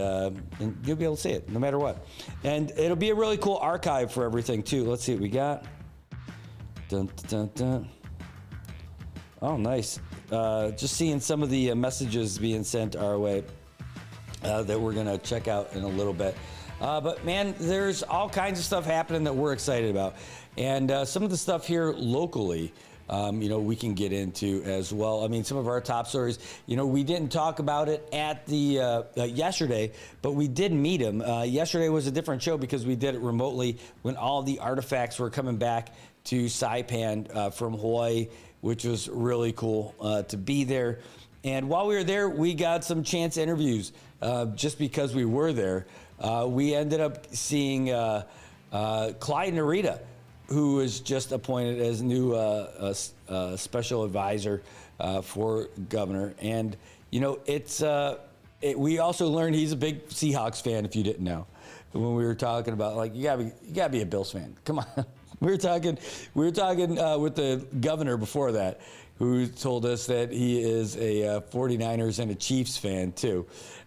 you'll be able to see it no matter what. And it'll be a really cool archive for everything too. Let's see what we got. Dun, dun, dun. Oh, nice. Just seeing some of the messages being sent our way that we're going to check out in a little bit. But man, there's all kinds of stuff happening that we're excited about. And some of the stuff here locally, we can get into as well. I mean, some of our top stories, we didn't talk about it at the yesterday, but we did meet him. Yesterday was a different show because we did it remotely when all the artifacts were coming back to Saipan from Hawaii, which was really cool to be there. And while we were there, we got some chance interviews just because we were there. We ended up seeing Clyde Narita, who was just appointed as new special advisor for governor. And, we also learned he's a big Seahawks fan, if you didn't know, when we were talking about, you gotta be a Bills fan. Come on. We were talking with the governor before that, who told us that he is a 49ers and a Chiefs fan too.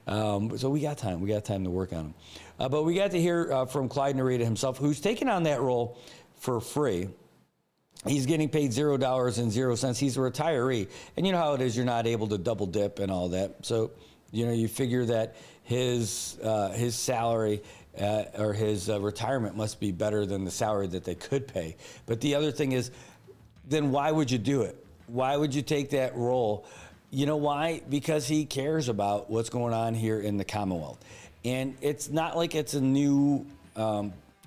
So we got time to work on him. But we got to hear from Clyde Narita himself, who's taken on that role for free. He's getting paid $0.00. He's a retiree. And you know how it is, you're not able to double dip and all that. So, you figure that his salary or his retirement must be better than the salary that they could pay. But the other thing is, then why would you do it? Why would you take that role? You know why? Because he cares about what's going on here in the Commonwealth. And it's not like it's a new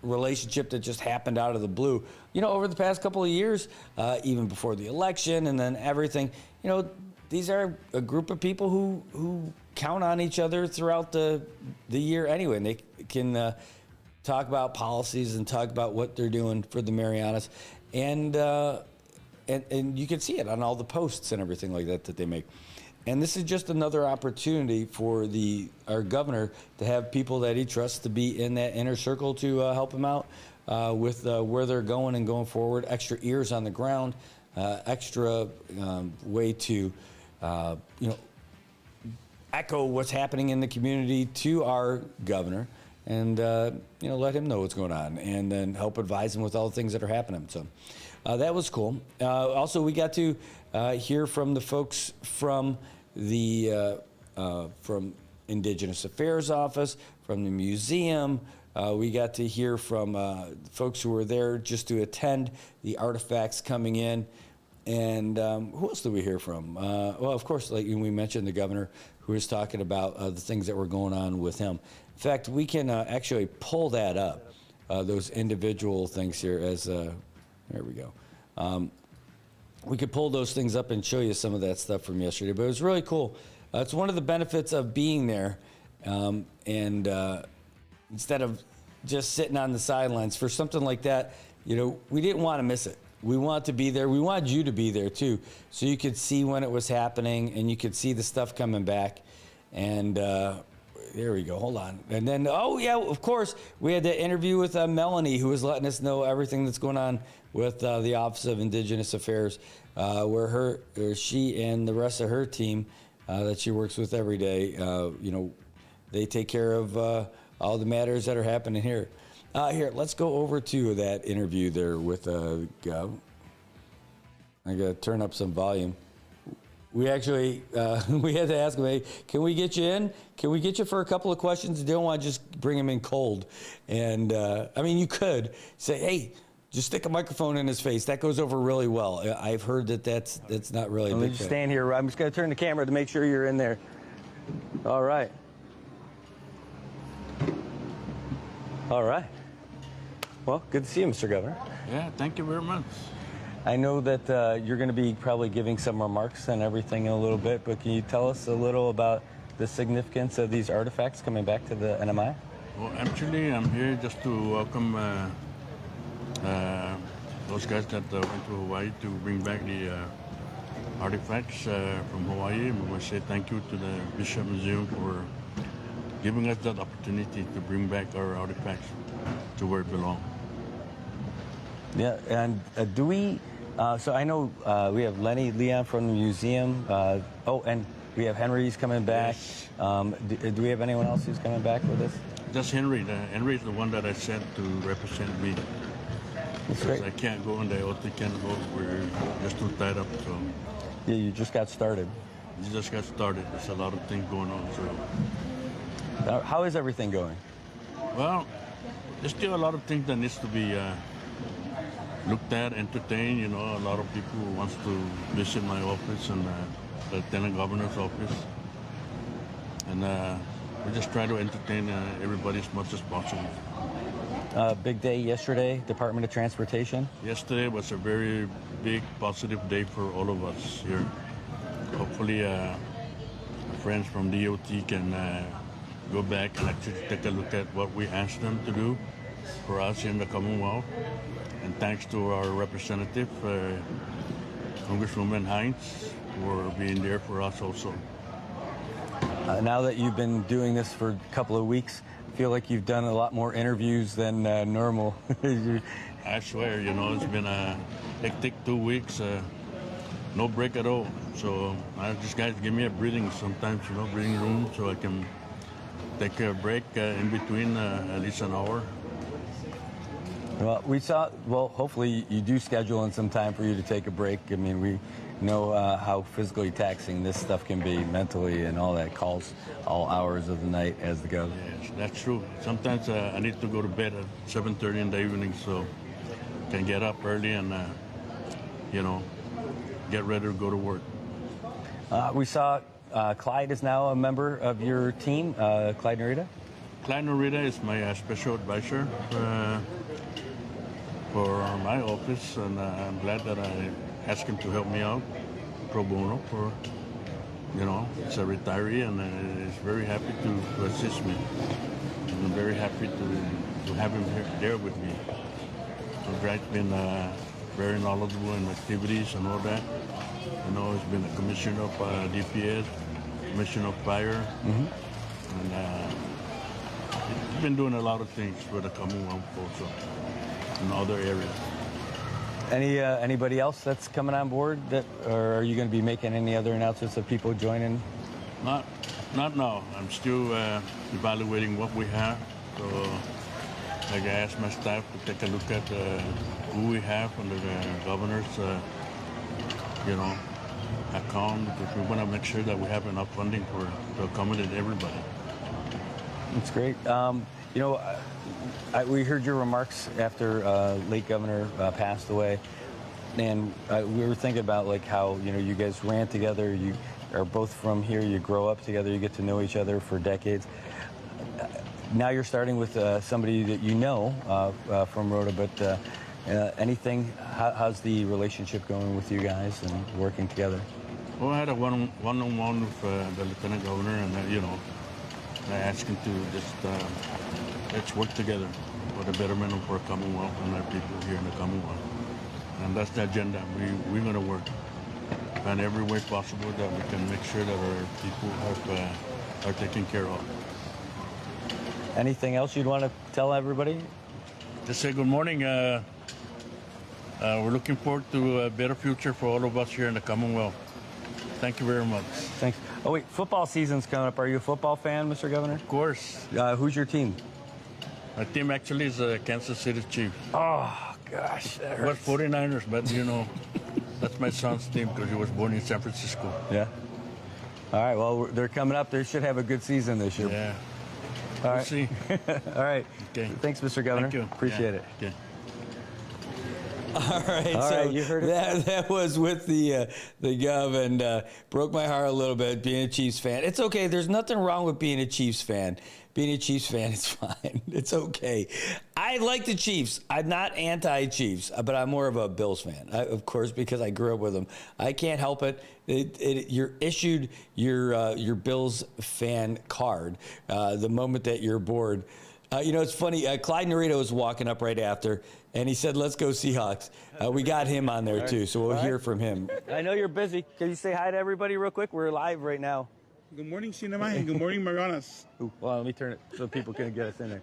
relationship that just happened out of the blue. Over the past couple of years, even before the election and then everything, these are a group of people who count on each other throughout the year anyway. And they can talk about policies and talk about what they're doing for the Marianas. And you can see it on all the posts and everything like that they make. And this is just another opportunity for our governor to have people that he trusts to be in that inner circle to help him out with where they're going and going forward. Extra ears on the ground, extra way to echo what's happening in the community to our governor, and let him know what's going on, and then help advise him with all the things that are happening. So that was cool. Also, we got to hear from the folks from the from Indigenous Affairs Office, from the museum. We got to hear from folks who were there just to attend the artifacts coming in. And who else did we hear from? Well, of course, like we mentioned, the governor, who was talking about the things that were going on with him. In fact, we can actually pull that up, those individual things here as, there we go. We could pull those things up and show you some of that stuff from yesterday, but it was really cool. It's one of the benefits of being there, and instead of just sitting on the sidelines for something like that, we didn't want to miss it. We want to be there. We wanted you to be there too, so you could see when it was happening and you could see the stuff coming back. And there we go. Hold on. And then, oh yeah, of course, we had the interview with Melanie, who was letting us know everything that's going on with the Office of Indigenous Affairs, where she and the rest of her team that she works with every day, they take care of all the matters that are happening here. Here, let's go over to that interview there with Gov. I got to turn up some volume. We actually, we had to ask him, hey, can we get you in? Can we get you for a couple of questions? You don't want to just bring him in cold. And, I mean, you could say, hey, just stick a microphone in his face. That goes over really well. I've heard that's not really a big thing. Stand here. I'm just going to turn the camera to make sure you're in there. All right. All right. Well, good to see you, Mr. Governor. Yeah, thank you very much. I know that you're going to be probably giving some remarks and everything in a little bit, but can you tell us a little about the significance of these artifacts coming back to the NMI? Well, actually, I'm here just to welcome those guys that went to Hawaii to bring back the artifacts from Hawaii. And we want to say thank you to the Bishop Museum for giving us that opportunity to bring back our artifacts to where it belongs. Yeah, and do we, so I know we have Lenny Leon from the museum. Oh, and we have Henry's coming back. Yes. Do we have anyone else who's coming back with us? Just Henry. Henry is the one that I sent to represent me. That's great. I can't go and the other can't go. We're just too tied up. So Yeah, you just got started. you just got started. There's a lot of things going on. So How is everything going? well, there's still a lot of things that needs to be looked at, entertained. You know, a lot of people wants to visit my office and the lieutenant governor's office, and we just try to entertain everybody as much as possible. Big day yesterday, Department of Transportation. Yesterday was a very big positive day for all of us here. Hopefully, friends from DOT can go back and actually take a look at what we asked them to do for us here in the Commonwealth. And thanks to our representative, Congresswoman Hines, for being there for us also. Now that you've been doing this for a couple of weeks, I feel like you've done a lot more interviews than normal. I swear, you know, it's been a hectic 2 weeks, no break at all. So I just guys give me a breathing sometimes, you know, breathing room so I can take a break in between at least an hour. Well, hopefully you do schedule in some time for you to take a break. I mean, we know how physically taxing this stuff can be mentally and all that, calls all hours of the night as the governor. Yes, that's true. Sometimes I need to go to bed at 7:30 in the evening so I can get up early and, you know, get ready to go to work. We saw Clyde is now a member of your team, Clyde Narita. Clyde Narita is my special advisor for my office, and I'm glad that I asked him to help me out pro bono for, you know, he's a retiree and he's very happy to assist me. And I'm very happy to have him there with me. So Clyde's been very knowledgeable in activities and all that. You know, he's been a commissioner of DPS, commissioner of fire, and he's been doing a lot of things for the Commonwealth also in other areas. Anybody else that's coming on board, or are you going to be making any other announcements of people joining? Not now. I'm still evaluating what we have. So like I asked my staff to take a look at who we have under the governor's, you know, account, because we want to make sure that we have enough funding to accommodate everybody. That's great. You know, we heard your remarks after late governor passed away, and we were thinking about like how, you know, you guys ran together. You are both from here. You grow up together. You get to know each other for decades. Now you're starting with somebody that you know from Rota, but anything? How's the relationship going with you guys and working together? Well, I had a one-on-one with the lieutenant governor, and you know, I asked him to just let's work together for the betterment of our Commonwealth and our people here in the Commonwealth. And that's the agenda. We're going to work in every way possible that we can make sure that our people are taken care of. Anything else you'd want to tell everybody? Just say good morning. We're looking forward to a better future for all of us here in the Commonwealth. Thank you very much. Thanks. Oh, wait, football season's coming up. Are you a football fan, Mr. Governor? Of course. Who's your team? My team actually is Kansas City Chiefs. Oh, gosh, that We're hurts. 49ers, but you know, that's my son's team because he was born in San Francisco. Yeah. All right, well, they're coming up. They should have a good season this year. Yeah. All We'll right. see. All right. Okay. Thanks, Mr. Governor. Thank you. Appreciate Yeah. it. Okay. All right, All so right, you heard it. that was with the Gov, and broke my heart a little bit being a Chiefs fan. It's okay. There's nothing wrong with being a Chiefs fan. Being a Chiefs fan is fine. It's okay. I like the Chiefs. I'm not anti-Chiefs, but I'm more of a Bills fan, of course, because I grew up with them. I can't help it. You're issued your Bills fan card the moment that you're bored. It's funny. Clyde Narita was walking up right after, and he said, "Let's go Seahawks." We got him on there, too, so we'll hear from him. I know you're busy. Can you say hi to everybody real quick? We're live right now. Good morning, Cinema, and good morning, Marianas. Ooh, well, let me turn it so people can get us in there.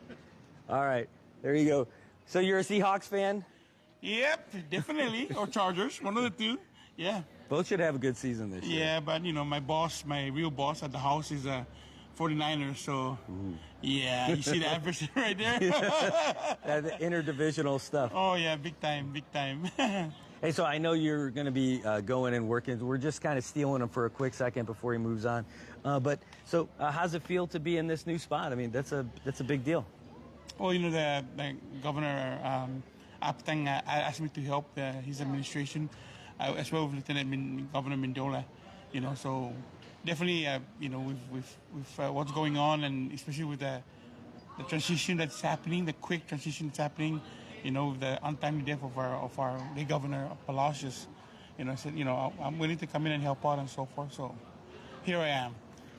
All right, there you go. So you're a Seahawks fan? Yep, definitely. Or Chargers, one of the two. Yeah. Both should have a good season this year. Yeah, but my real boss at the house is a 49ers, so yeah, you see the adversity right there? The interdivisional stuff. Oh, yeah, big time, big time. Hey, so I know you're going to be going and working. We're just kind of stealing him for a quick second before he moves on. But how's it feel to be in this new spot? I mean, that's a big deal. Well, the governor Aptang asked me to help his administration, as well as Lieutenant Governor Mendola. So definitely, with what's going on, and especially with the transition that's happening, the quick transition that's happening. The untimely death of our late Governor Palacios, I said, I'm willing to come in and help out and so forth. So here I am.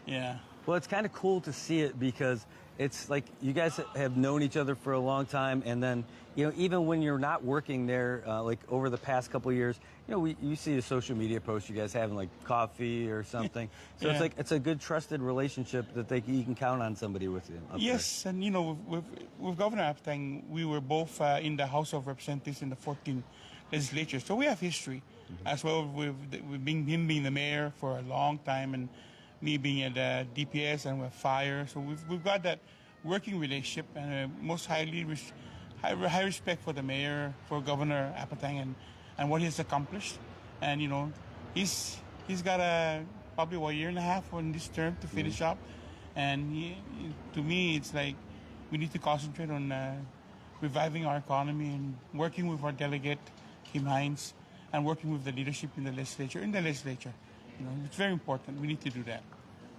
Yeah. Well, it's kind of cool to see it because it's like you guys have known each other for a long time, and then even when you're not working there, like over the past couple of years, you see the social media posts you guys having like coffee or something. So Yeah. it's like it's a good trusted relationship that you can count on somebody with you. Yes, and with Governor Aptang, we were both in the House of Representatives in the 14th legislature, so we have history, as well with him being the mayor for a long time, and me being at the DPS and with fire. So we've got that working relationship, and most high respect for the mayor, for Governor Apatang, and what he's accomplished. And he's got probably a year and a half on this term to finish up. And to me, it's like we need to concentrate on reviving our economy and working with our delegate Kim Hines, and working with the leadership in the legislature. It's very important. We need to do that.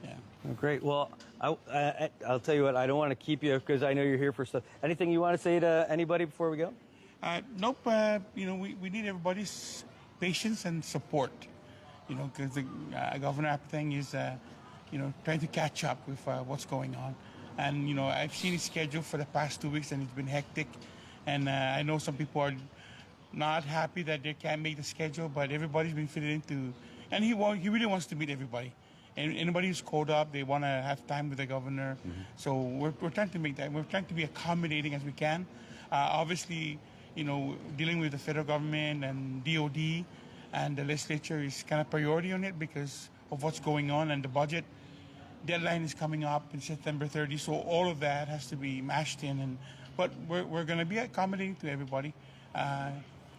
Yeah. Oh, great. Well, I'll tell you what. I don't want to keep you because I know you're here for stuff. Anything you want to say to anybody before we go? Nope. We need everybody's patience and support. Because the Governor Apatang is, trying to catch up with what's going on. And I've seen his schedule for the past 2 weeks, and it's been hectic. And I know some people are not happy that they can't make the schedule, but everybody's been fitted into. And he really wants to meet everybody. And anybody who's called up, they want to have time with the governor. Mm-hmm. So we're trying to make that. We're trying to be accommodating as we can. Obviously, dealing with the federal government and DOD and the legislature is kind of priority on it because of what's going on, and the budget deadline is coming up in September 30. So all of that has to be mashed in. But we're going to be accommodating to everybody.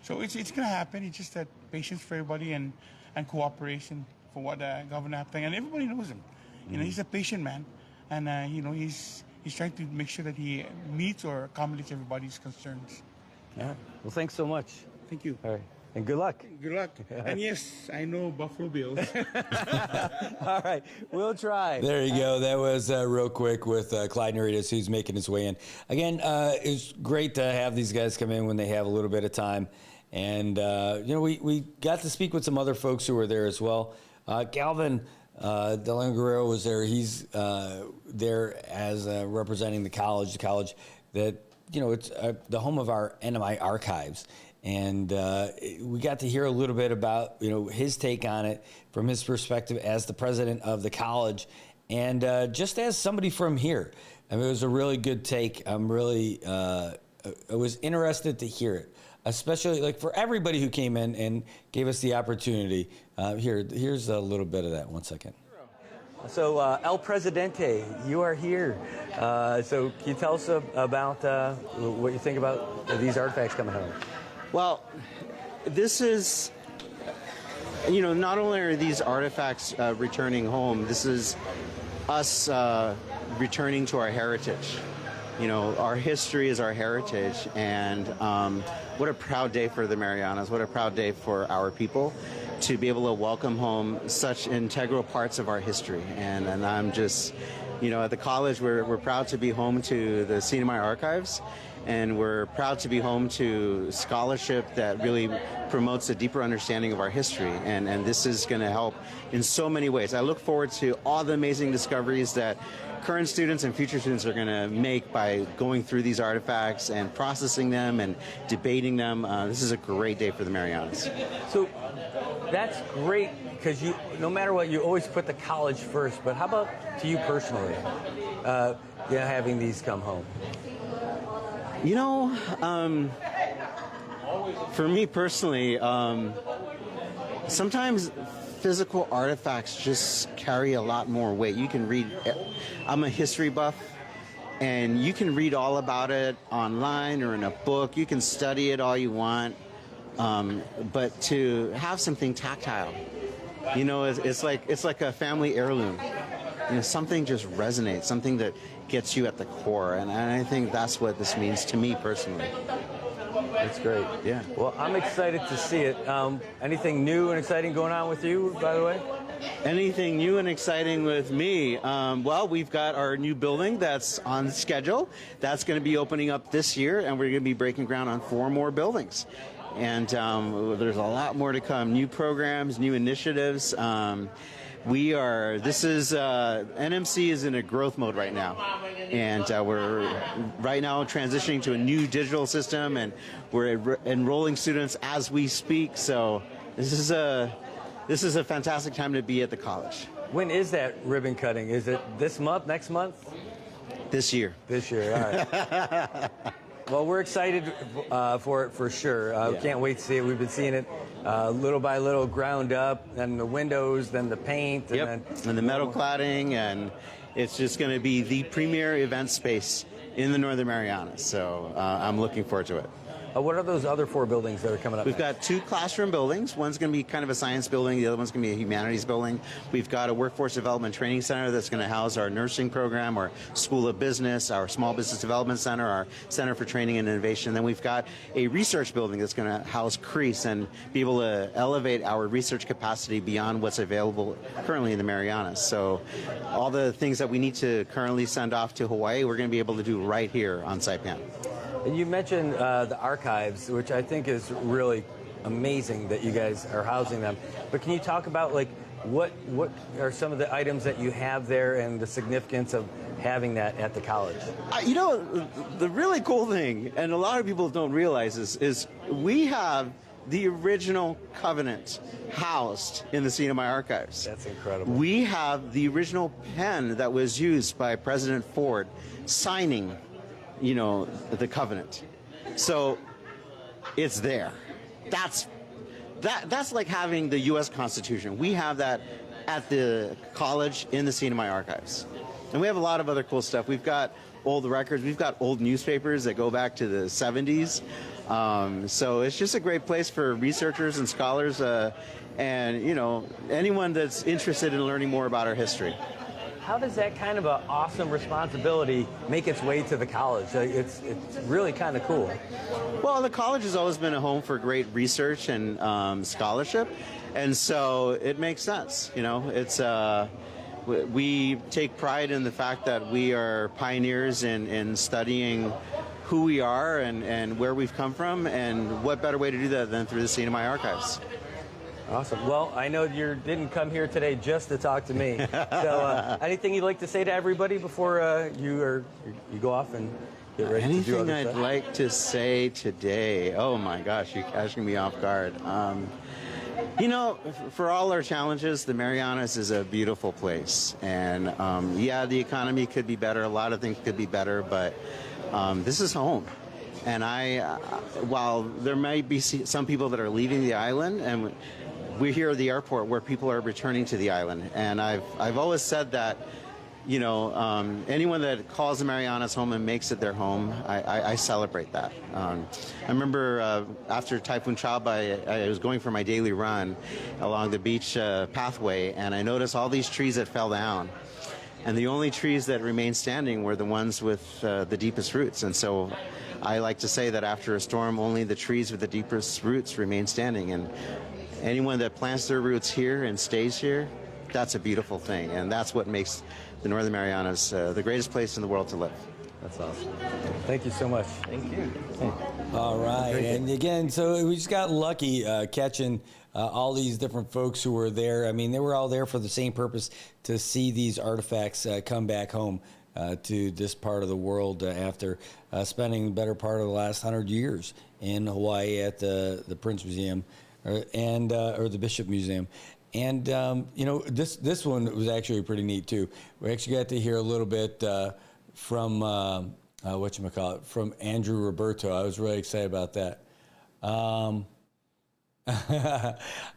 So it's going to happen. It's just that patience for everybody and cooperation for what Governor Aptang, and everybody knows him. He's a patient man, and he's trying to make sure that he meets or accommodates everybody's concerns. Yeah. Well, thanks so much. Thank you. All right. And good luck. Good luck. And yes, I know Buffalo Bills. All right. We'll try. There you go. That was real quick with Clyde Naritas, who's making his way in. Again, it's great to have these guys come in when they have a little bit of time. And, we got to speak with some other folks who were there as well. Galvin Delano Guerrero was there. He's there as representing the college that, it's the home of our NMI archives. And we got to hear a little bit about, his take on it from his perspective as the president of the college and just as somebody from here. I mean, it was a really good take. I was interested to hear it, especially like for everybody who came in and gave us the opportunity. Here's a little bit of that. 1 second. So, El Presidente, you are here. So can you tell us about what you think about these artifacts coming home? Well, this is, not only are these artifacts returning home, this is us returning to our heritage. You know, our history is our heritage, and what a proud day for the Marianas, what a proud day for our people to be able to welcome home such integral parts of our history. And I'm just, you know, at the college, we're proud to be home to the CNMI archives, and we're proud to be home to scholarship that really promotes a deeper understanding of our history. And this is going to help in so many ways. I look forward to all the amazing discoveries that current students and future students are going to make by going through these artifacts and processing them and debating them. This is a great day for the Marianas. So that's great, because you, no matter what, you always put the college first. But how about to you personally, having these come home? You know, for me personally, sometimes physical artifacts just carry a lot more weight. You can read, I'm a history buff, and you can read all about it online or in a book. You can study it all you want, but to have something tactile, you know, it's like a family heirloom. You know, something just resonates, something that gets you at the core, and I think that's what this means to me personally. That's great. Yeah. Well, I'm excited to see it. Anything new and exciting going on with you, by the way? Anything new and exciting with me? Well, we've got our new building that's on schedule. That's going to be opening up this year, and we're going to be breaking ground on 4 more buildings. And there's a lot more to come. New programs, new initiatives. NMC is in a growth mode right now, and we're right now transitioning to a new digital system, and we're enrolling students as we speak. So this is a fantastic time to be at the college. When is that ribbon cutting? Is it this month, next month? This year. This year, all right. Well, we're excited for it for sure. Can't wait to see it. We've been seeing it little by little, ground up, and the windows, then the paint, and the metal cladding, and it's just going to be the premier event space in the Northern Marianas. So I'm looking forward to it. What are those other 4 buildings that are coming up? We've got 2 classroom buildings. One's going to be kind of a science building. The other one's going to be a humanities building. We've got a workforce development training center that's going to house our nursing program, our School of Business, our Small Business Development Center, our Center for Training and Innovation. Then we've got a research building that's going to house CREASE and be able to elevate our research capacity beyond what's available currently in the Marianas. So all the things that we need to currently send off to Hawaii, we're going to be able to do right here on Saipan. And you mentioned the archives, which I think is really amazing that you guys are housing them. But can you talk about, like, what are some of the items that you have there and the significance of having that at the college? You know, the really cool thing, and a lot of people don't realize this, is we have the original covenant housed in the CNMI archives. That's incredible. We have the original pen that was used by President Ford signing, you know, the covenant. So it's there. That's like having the U.S. Constitution. We have that at the college in the CNMI archives. And we have a lot of other cool stuff. We've got old records. We've got old newspapers that go back to the 70s. So it's just a great place for researchers and scholars and, you know, anyone that's interested in learning more about our history. How does that kind of an awesome responsibility make its way to the college? It's really kind of cool. Well, the college has always been a home for great research and scholarship, and so it makes sense. You know, it's we take pride in the fact that we are pioneers in studying who we are and where we've come from, and what better way to do that than through the CNMI archives. Awesome. Well, I know you didn't come here today just to talk to me. So anything you'd like to say to everybody before you go off and get ready to do other Anything I'd stuff? like to say today? Oh my gosh, you're catching me off guard. You know, for all our challenges, the Marianas is a beautiful place. And yeah, the economy could be better. A lot of things could be better, but this is home. And while there might be some people that are leaving the island, and we're here at the airport where people are returning to the island. And I've always said that, you know, anyone that calls the Marianas home and makes it their home, I celebrate that. I remember after Typhoon Chaba, I was going for my daily run along the beach pathway, and I noticed all these trees that fell down. And the only trees that remained standing were the ones with the deepest roots. And so I like to say that after a storm, only the trees with the deepest roots remain standing. And anyone that plants their roots here and stays here, that's a beautiful thing. And that's what makes the Northern Marianas the greatest place in the world to live. That's awesome. Thank you so much. Thank you. All right. And again, so we just got lucky catching all these different folks who were there. I mean, they were all there for the same purpose, to see these artifacts come back home to this part of the world after spending the better part of the last 100 years in Hawaii at the Prince Museum or the Bishop Museum. And, you know, this one was actually pretty neat, too. We actually got to hear a little bit from, from Andrew Roberto. I was really excited about that.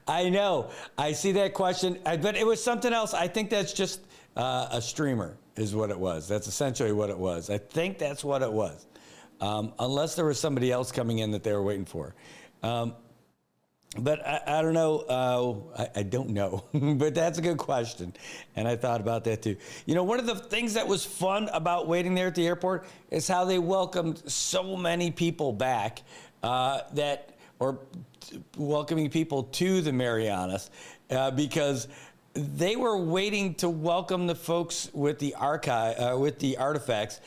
I know. I see that question, but it was something else. I think that's just a streamer is what it was. That's essentially what it was. I think that's what it was. Unless there was somebody else coming in that they were waiting for. But I don't know. I don't know. But that's a good question. And I thought about that too. You know, one of the things that was fun about waiting there at the airport is how they welcomed so many people back welcoming people to the Marianas because they were waiting to welcome the folks with the artifacts.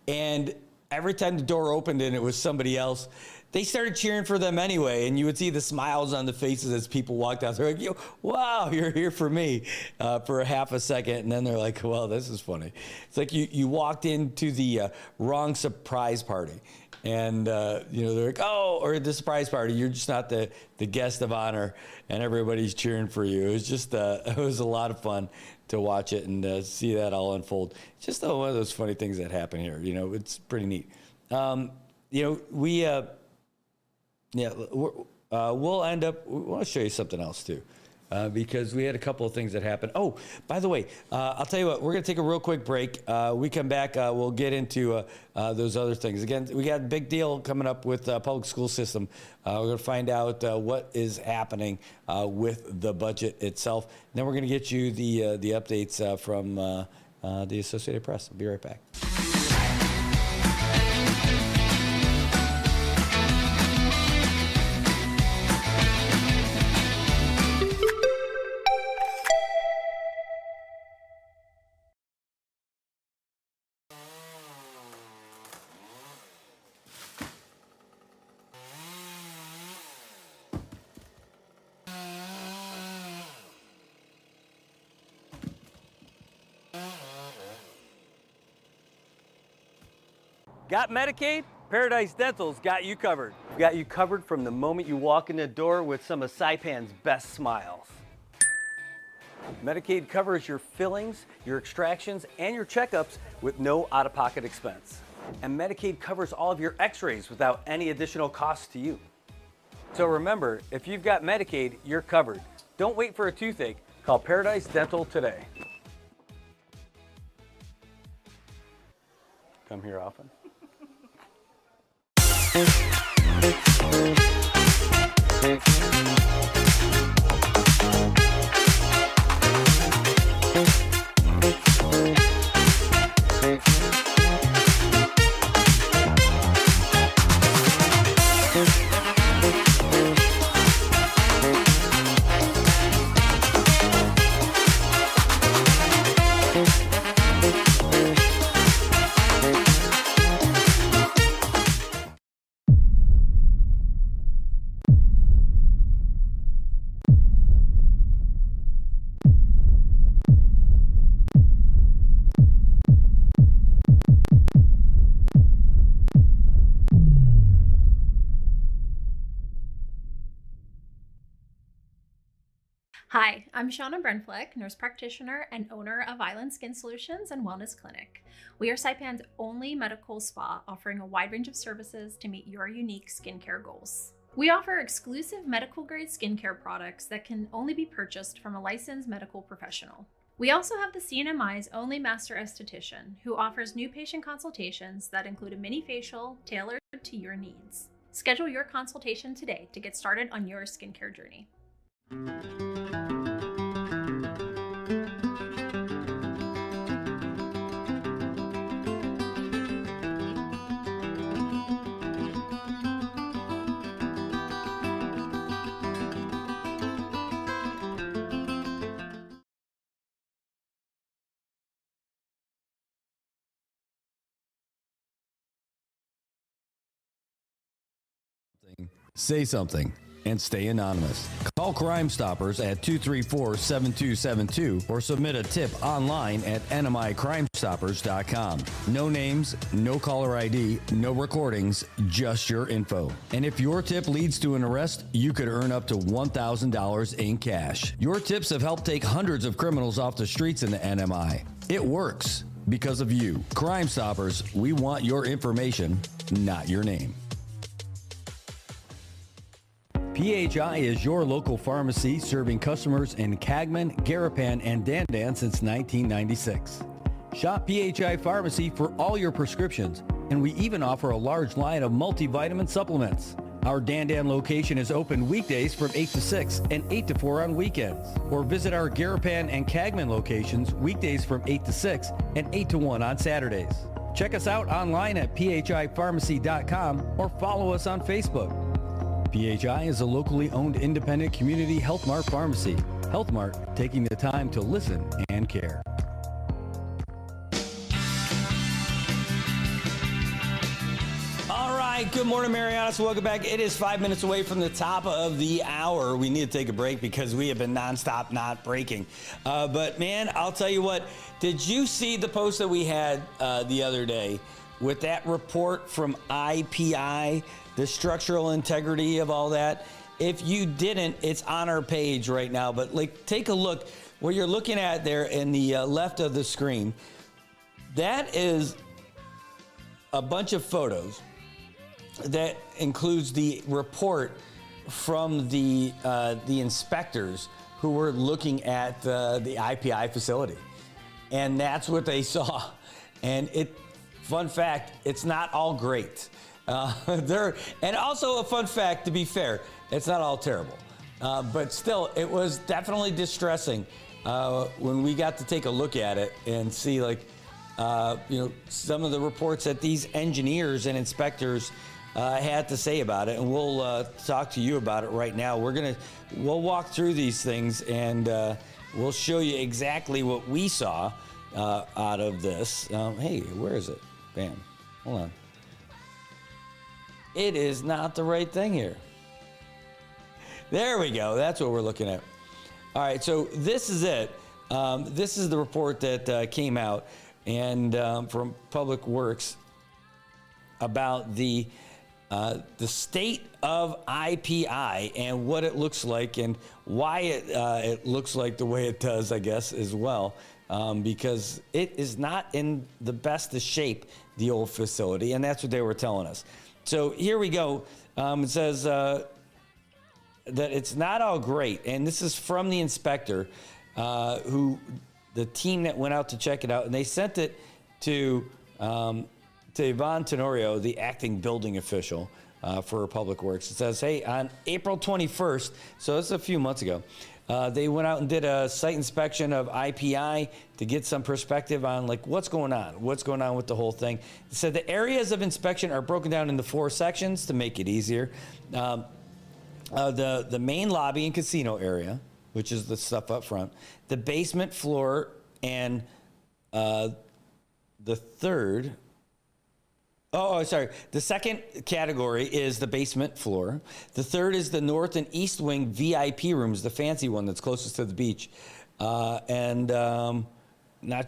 And every time the door opened and it was somebody else, they started cheering for them anyway, and you would see the smiles on the faces as people walked out. They're like, wow, you're here for me for a half a second, and then they're like, well, this is funny. It's like you walked into the wrong surprise party, and you know, they're like, oh, or the surprise party, you're just not the guest of honor, and everybody's cheering for you. It was just, it was a lot of fun to watch it and see that all unfold. It's just one of those funny things that happen here. You know, it's pretty neat. You know, we'll end up, we want to show you something else too, because we had a couple of things that happened. Oh, by the way, I'll tell you what, we're going to take a real quick break. We come back, we'll get into those other things. Again, we got a big deal coming up with public school system. We're going to find out what is happening with the budget itself. And then we're going to get you the updates from the Associated Press. I'll be right back. Got Medicaid? Paradise Dental's got you covered. We've got you covered from the moment you walk in the door with some of Saipan's best smiles. Medicaid covers your fillings, your extractions, and your checkups with no out-of-pocket expense. And Medicaid covers all of your x-rays without any additional cost to you. So remember, if you've got Medicaid, you're covered. Don't wait for a toothache. Call Paradise Dental today. Come here often. Hi, I'm Shauna Brenfleck, nurse practitioner and owner of Island Skin Solutions and Wellness Clinic. We are Saipan's only medical spa offering a wide range of services to meet your unique skincare goals. We offer exclusive medical grade skincare products that can only be purchased from a licensed medical professional. We also have the CNMI's only master esthetician who offers new patient consultations that include a mini facial tailored to your needs. Schedule your consultation today to get started on your skincare journey. Say something and stay anonymous. Call Crime Stoppers at 234-7272 or submit a tip online at nmicrimestoppers.com. No names, no caller ID, no recordings, just your info. And if your tip leads to an arrest, you could earn up to $1,000 in cash. Your tips have helped take hundreds of criminals off the streets in the NMI. It works because of you. Crime Stoppers, we want your information, not your name. PHI is your local pharmacy serving customers in Cagman, Garapan, and Dandan since 1996. Shop PHI Pharmacy for all your prescriptions, and we even offer a large line of multivitamin supplements. Our Dandan location is open weekdays from 8 to 6 and 8 to 4 on weekends. Or visit our Garapan and Cagman locations weekdays from 8 to 6 and 8 to 1 on Saturdays. Check us out online at phipharmacy.com or follow us on Facebook. PHI is a locally owned independent community Health Mart pharmacy. Health Mart, taking the time to listen and care. All right, good morning, Marianas. Welcome back. It is 5 minutes away from the top of the hour. We need to take a break because we have been nonstop, not breaking. But man, I'll tell you what, did you see the post that we had the other day with that report from IPI? The structural integrity of all that. If you didn't, it's on our page right now. But like, take a look. What you're looking at there in the left of the screen, that is a bunch of photos that includes the report from the inspectors who were looking at the IPI facility, and that's what they saw. And fun fact, it's not all great. And also a fun fact, to be fair, it's not all terrible. But still, it was definitely distressing when we got to take a look at it and see, like, some of the reports that these engineers and inspectors had to say about it. And we'll talk to you about it right now. We'll walk through these things and we'll show you exactly what we saw out of this. Hey, where is it? Bam. Hold on. It is not the right thing here. There we go. That's what we're looking at. All right, so this is it. This is the report that came out and from Public Works about the state of IPI and what it looks like and why it looks like the way it does, I guess, as well, because it is not in the best of shape, the old facility, and that's what they were telling us. So here we go. It says that it's not all great. And this is from the inspector, the team that went out to check it out. And they sent it to Yvonne Tenorio, the acting building official for Public Works. It says, hey, on April 21st, so this is a few months ago, they went out and did a site inspection of IPI to get some perspective on like what's going on with the whole thing. It said the areas of inspection are broken down into 4 sections to make it easier. The main lobby and casino area, which is the stuff up front, the basement floor, and the third. The second category is the basement floor. The third is the north and east wing VIP rooms, the fancy one that's closest to the beach. Not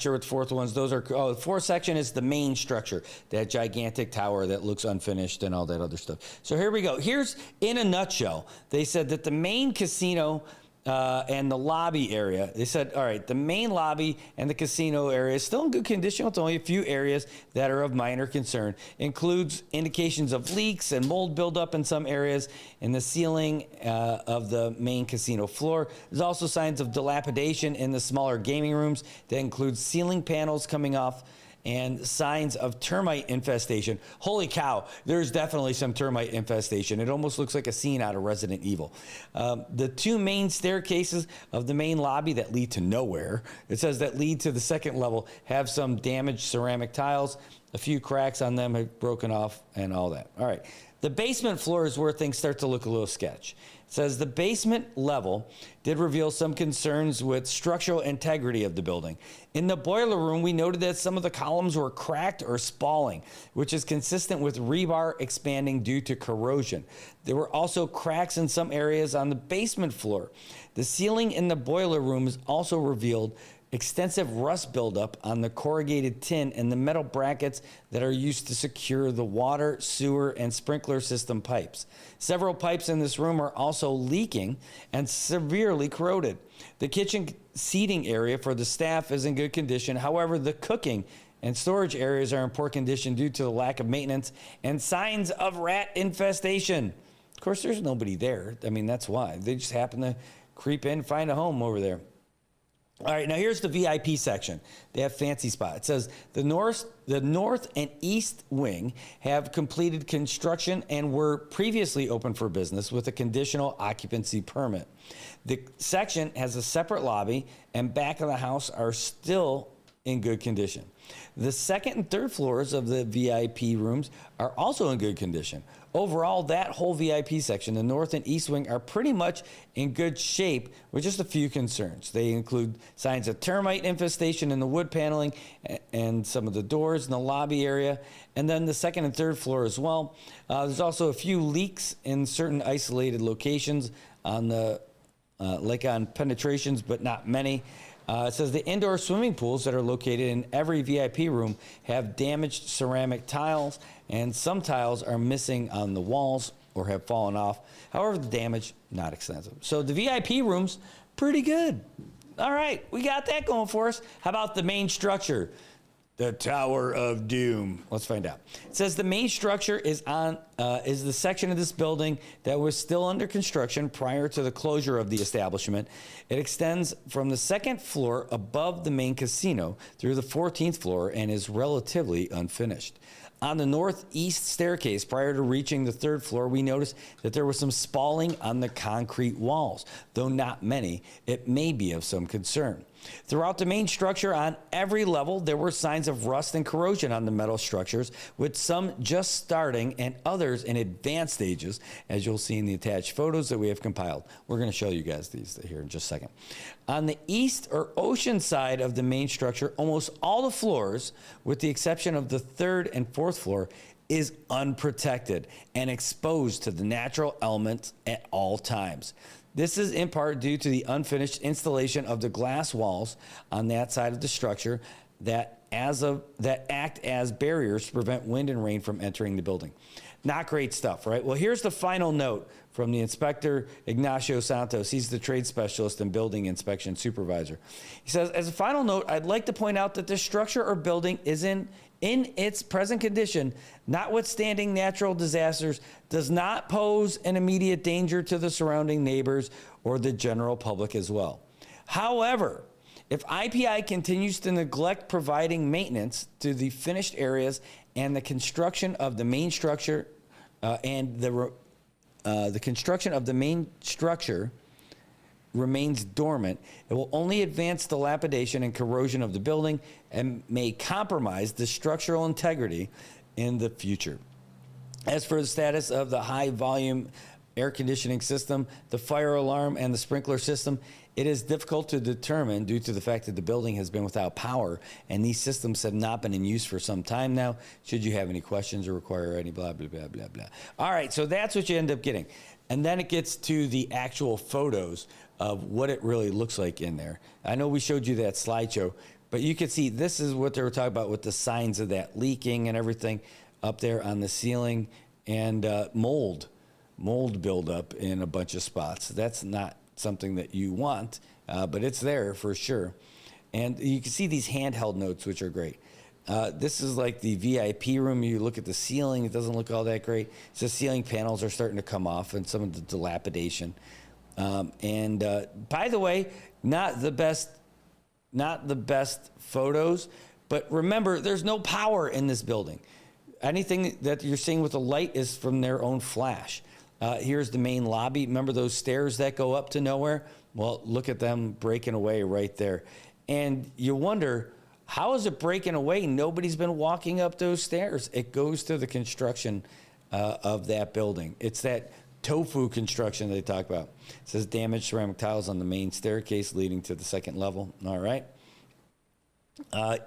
sure what the fourth ones. Those are. The fourth section is the main structure, that gigantic tower that looks unfinished and all that other stuff. So here we go. Here's in a nutshell. They said that the main casino and the lobby area, they said, all right, the main lobby and the casino area is still in good condition with only a few areas that are of minor concern. Includes indications of leaks and mold buildup in some areas in the ceiling of the main casino floor. There's also signs of dilapidation in the smaller gaming rooms that includes ceiling panels coming off and signs of termite infestation. Holy cow, there's definitely some termite infestation. It almost looks like a scene out of Resident Evil. The 2 main staircases of the main lobby that lead to nowhere, it says that lead to the second level, have some damaged ceramic tiles A few cracks on them have broken off and all that. All right. The basement floor is where things start to look a little sketch. It says the basement level did reveal some concerns with structural integrity of the building. In the boiler room, we noted that some of the columns were cracked or spalling, which is consistent with rebar expanding due to corrosion. There were also cracks in some areas on the basement floor. The ceiling in the boiler rooms also revealed extensive rust buildup on the corrugated tin and the metal brackets that are used to secure the water, sewer, and sprinkler system pipes. Several pipes in this room are also leaking and severely corroded. The kitchen seating area for the staff is in good condition. However, the cooking and storage areas are in poor condition due to the lack of maintenance and signs of rat infestation. Of course, there's nobody there. I mean, that's why. They just happen to creep in, find a home over there. All right, now here's the VIP section. They have fancy spot. It says the north and east wing have completed construction and were previously open for business with a conditional occupancy permit. The section has a separate lobby and back of the house are still in good condition. The second and third floors of the VIP rooms are also in good condition. Overall, that whole VIP section, the north and east wing, are pretty much in good shape with just a few concerns. They include signs of termite infestation in the wood paneling and some of the doors in the lobby area, and then the second and third floor as well. There's also a few leaks in certain isolated locations on the like on penetrations, but not many. It says the indoor swimming pools that are located in every VIP room have damaged ceramic tiles, and some tiles are missing on the walls or have fallen off. However, the damage, not extensive. So the VIP rooms, pretty good. All right, we got that going for us. How about the main structure? The Tower of Doom. Let's find out. It says the main structure is the section of this building that was still under construction prior to the closure of the establishment. It extends from the second floor above the main casino through the 14th floor and is relatively unfinished. On the northeast staircase, prior to reaching the third floor, we noticed that there was some spalling on the concrete walls. Though not many, it may be of some concern. Throughout the main structure on every level, there were signs of rust and corrosion on the metal structures, with some just starting and others in advanced stages, as you'll see in the attached photos that we have compiled. We're going to show you guys these here in just a second. On the east or ocean side of the main structure, almost all the floors, with the exception of the third and fourth floor, is unprotected and exposed to the natural elements at all times. This is in part due to the unfinished installation of the glass walls on that side of the structure that act as barriers to prevent wind and rain from entering the building. Not great stuff, right? Well, here's the final note from the inspector, Ignacio Santos. He's the trade specialist and building inspection supervisor. He says, as a final note, I'd like to point out that this structure or building is in its present condition, notwithstanding natural disasters, does not pose an immediate danger to the surrounding neighbors or the general public as well. However, if IPI continues to neglect providing maintenance to the finished areas and the construction of the main structure remains dormant, it will only advance dilapidation and corrosion of the building and may compromise the structural integrity in the future. As for the status of the high volume air conditioning system, the fire alarm, and the sprinkler system, it is difficult to determine due to the fact that the building has been without power and these systems have not been in use for some time now. Should you have any questions or require any blah, blah, blah, blah, blah. All right, so that's what you end up getting. And then it gets to the actual photos of what it really looks like in there. I know we showed you that slideshow, but you can see this is what they were talking about with the signs of that leaking and everything up there on the ceiling, and mold buildup in a bunch of spots. That's not something that you want, but it's there for sure. And you can see these handheld notes, which are great. This is like the VIP room. You look at the ceiling, it doesn't look all that great. So ceiling panels are starting to come off and some of the dilapidation. By the way, not the best photos, but remember, there's no power in this building. Anything that you're seeing with the light is from their own flash. Here's the main lobby. Remember those stairs that go up to nowhere? Well, look at them breaking away right there. And you wonder How is it breaking away? Nobody's been walking up those stairs. It goes to the construction of that building. It's that tofu construction they talk about. It says damaged ceramic tiles on the main staircase leading to the second level. All right.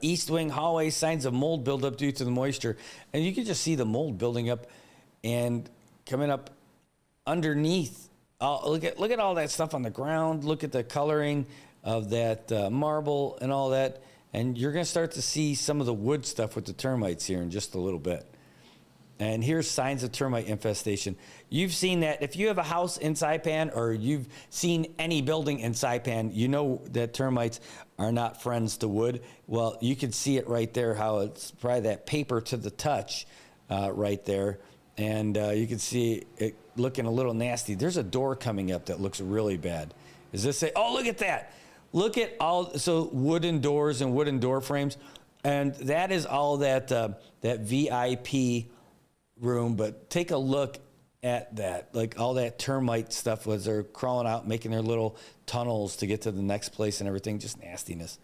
East wing hallway, signs of mold buildup due to the moisture. And you can just see the mold building up and coming up underneath. Look at all that stuff on the ground. Look at the coloring of that marble and all that. And you're going to start to see some of the wood stuff with the termites here in just a little bit. And here's signs of termite infestation. You've seen that. If you have a house in Saipan or you've seen any building in Saipan, you know that termites are not friends to wood. Well, you can see it right there, how it's probably that paper to the touch right there. And you can see it looking a little nasty. There's a door coming up that looks really bad. Is this it? Oh, look at that. Look at all, so wooden doors and wooden door frames. And that is all that that VIP room. But take a look at that. Like all that termite stuff was they're crawling out, making their little tunnels to get to the next place and everything. Just nastiness.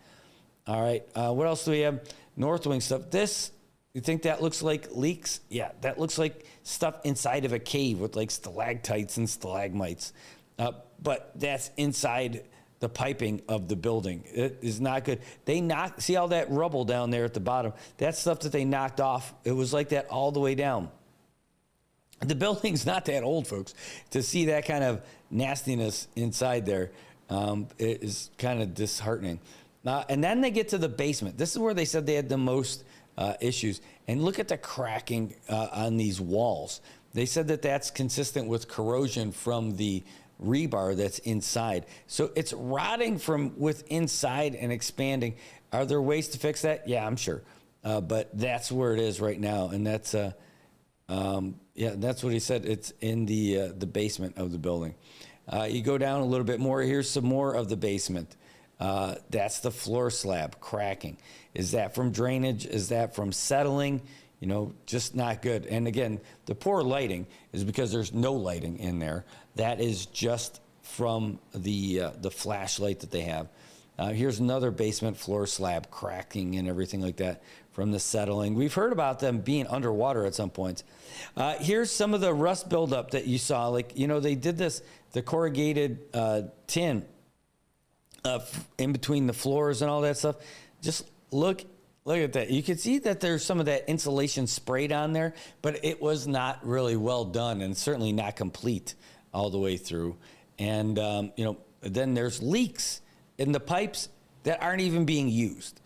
All right. What else do we have? North wing stuff. This, you think that looks like leaks? Yeah, that looks like stuff inside of a cave with like stalactites and stalagmites. But that's inside the piping of the building. It is not good. They knocked, see all that rubble down there at the bottom? That's stuff that they knocked off. It was like that all the way down. The building's not that old, folks. To see that kind of nastiness inside there, it is kind of disheartening. And then they get to the basement. This is where they said they had the most issues. And look at the cracking on these walls. They said that that's consistent with corrosion from the rebar that's inside. So it's rotting from with inside and expanding. Are there ways to fix that? Yeah, I'm sure. But that's where it is right now. And that's, yeah, that's what he said. It's in the basement of the building. You go down a little bit more. Here's some more of the basement. That's the floor slab cracking. Is that from drainage? Is that from settling? You know, just not good. And again, the poor lighting is because there's no lighting in there. That is just from the flashlight that they have. Here's another basement floor slab cracking and everything like that from the settling. We've heard about them being underwater at some points. Here's some of the rust buildup that you saw. Like, you know, they did this, the corrugated tin in between the floors and all that stuff. Just look at that. You can see that there's some of that insulation sprayed on there, but it was not really well done and certainly not complete all the way through. And, you know, then there's leaks in the pipes that aren't even being used.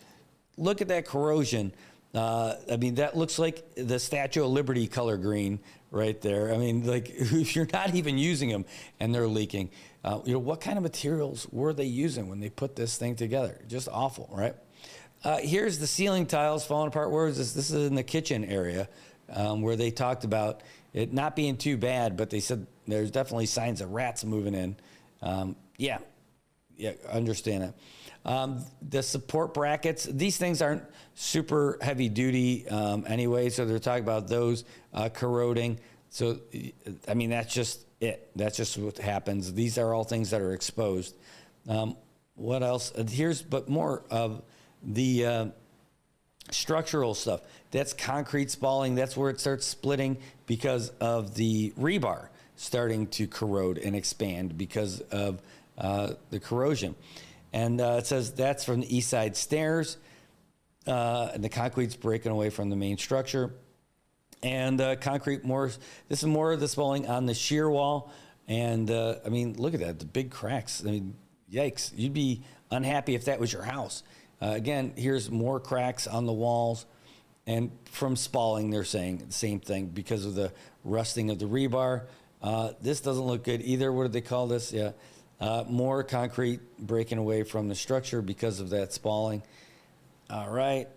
Look at that corrosion. I mean, that looks like the Statue of Liberty color green right there. I mean, like, if you're not even using them and they're leaking, you know, what kind of materials were they using when they put this thing together? Just awful, right? Here's the ceiling tiles falling apart. Where is this? This is in the kitchen area where they talked about it not being too bad, but they said there's definitely signs of rats moving in. Yeah, I understand that. The support brackets, these things aren't super heavy duty anyway, so they're talking about those corroding. So, I mean, that's just it. That's just what happens. These are all things that are exposed. What else? Here's but more of the structural stuff. That's concrete spalling. That's where it starts splitting because of the rebar starting to corrode and expand because of the corrosion. And it says that's from the east side stairs. And the concrete's breaking away from the main structure. And concrete more, this is more of the spalling on the shear wall. And I mean, look at that, the big cracks. I mean, yikes. You'd be unhappy if that was your house. Again, here's more cracks on the walls. And from spalling, they're saying the same thing because of the rusting of the rebar. This doesn't look good either. What did they call this? Yeah. More concrete breaking away from the structure because of that spalling. All right.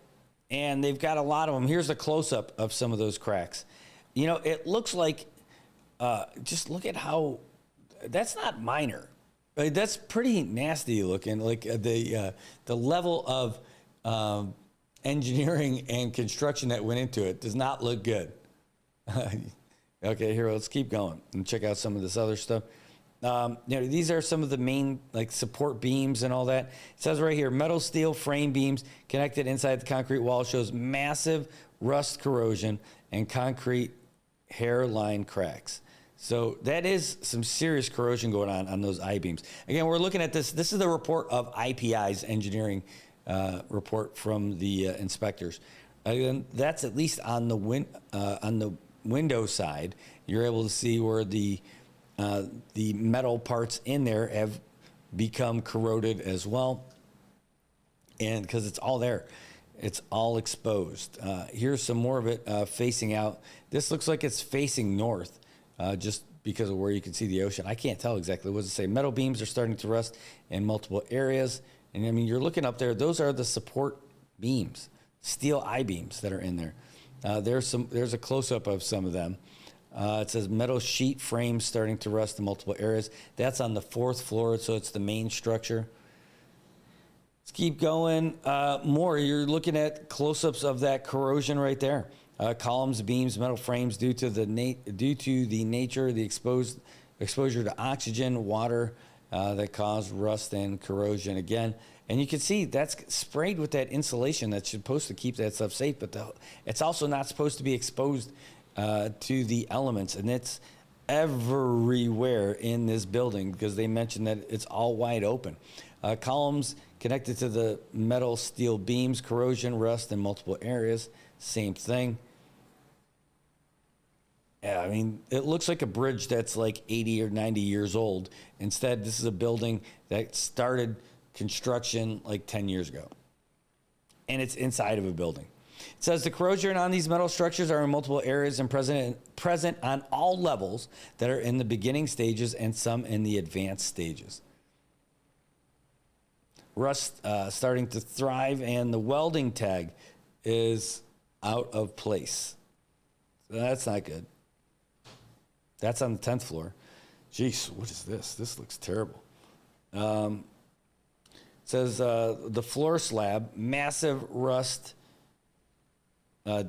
And they've got a lot of them. Here's a close-up of some of those cracks. You know, it looks like, just look at how, that's not minor. That's pretty nasty looking. Like the level of engineering and construction that went into it does not look good. Okay, here, let's keep going and check out some of this other stuff. These are some of the main like support beams and all that. It says right here, metal steel frame beams connected inside the concrete wall shows massive rust corrosion and concrete hairline cracks. So that is some serious corrosion going on those I-beams. Again, we're looking at this. This is the report of IPI's engineering report from the inspectors. And that's at least on the window side. You're able to see where the metal parts in there have become corroded as well. And because it's all there, it's all exposed. Here's some more of it facing out. This looks like it's facing north. Just because of where you can see the ocean. I can't tell exactly what to say. Metal beams are starting to rust in multiple areas. And I mean, you're looking up there, those are the support beams, steel I-beams that are in there. There's a close-up of some of them. It says metal sheet frames starting to rust in multiple areas. That's on the 4th floor, so it's the main structure. Let's keep going. More, you're looking at close-ups of that corrosion right there. Columns, beams, metal frames due to the nature, the exposure to oxygen, water that cause rust and corrosion again. And you can see that's sprayed with that insulation that's supposed to keep that stuff safe, but it's also not supposed to be exposed to the elements. And it's everywhere in this building because they mentioned that it's all wide open. Columns connected to the metal steel beams, corrosion, rust in multiple areas, same thing. Yeah, I mean, it looks like a bridge that's like 80 or 90 years old. Instead, this is a building that started construction like 10 years ago. And it's inside of a building. It says the corrosion on these metal structures are in multiple areas and present on all levels that are in the beginning stages and some in the advanced stages. Rust starting to thrive, and the welding tag is out of place. So that's not good. That's on the 10th floor. Jeez, what is this? This looks terrible. It says the floor slab, massive rust,